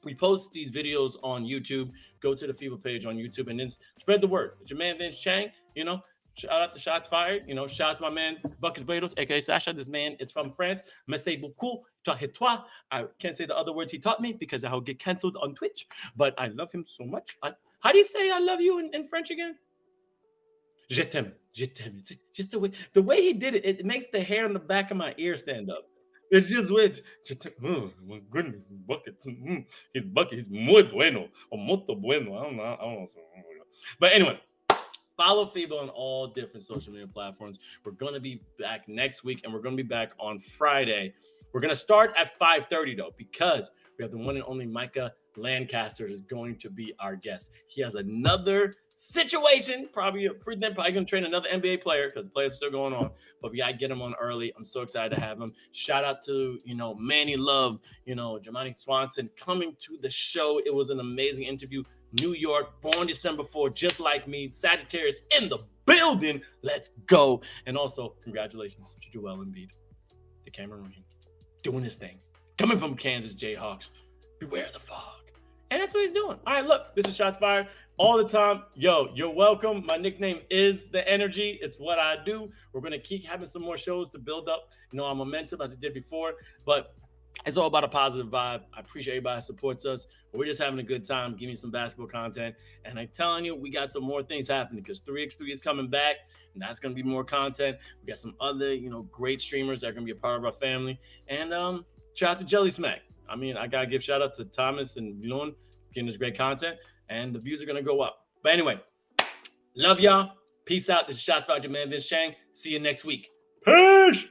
we post these videos on YouTube. Go to the FIBA page on YouTube and then spread the word. It's your man Vince Chang. You know, shout out to Shots Fired. You know, shout out to my man Buckets Bedos, aka Sasha. This man is from France. Merci beaucoup. Toi. I can't say the other words he taught me because I'll get canceled on Twitch. But I love him so much. How do you say I love you in French again? Je t'aime. It's just the way he did it. It makes the hair on the back of my ear stand up. It's just weird. Oh my goodness, Buckets. He's muy bueno or muito bueno. I don't know. But anyway, follow FIBA on all different social media platforms. We're gonna be back next week, and we're gonna be back on Friday. We're gonna start at 5:30 though, because we have the one and only Micah Lancaster is going to be our guest. He has another situation, probably gonna train another NBA player because the playoffs are still going on, but we gotta get him on early. I'm so excited to have him. Shout out to Manny Love, Jamani Swanson coming to the show. It was an amazing interview. New York, born December 4, just like me. Sagittarius in the building. Let's go. And also, congratulations to Joel Embiid, the Cameroon, doing his thing, coming from Kansas Jayhawks. Beware the fog. And that's what he's doing. All right, look, this is Shots Fired all the time. Yo, you're welcome. My nickname is The Energy. It's what I do. We're going to keep having some more shows to build up, our momentum as we did before. But it's all about a positive vibe. I appreciate everybody who supports us. We're just having a good time, giving you some basketball content. And I'm telling you, we got some more things happening because 3x3 is coming back, and that's going to be more content. We got some other, great streamers that are going to be a part of our family. And shout out to Jelly Smack. I mean, I got to give shout out to Thomas and Leon getting this great content, and the views are going to go up. But anyway, love y'all. Peace out. This is Shots Fired, your man Vince Chang. See you next week. Peace.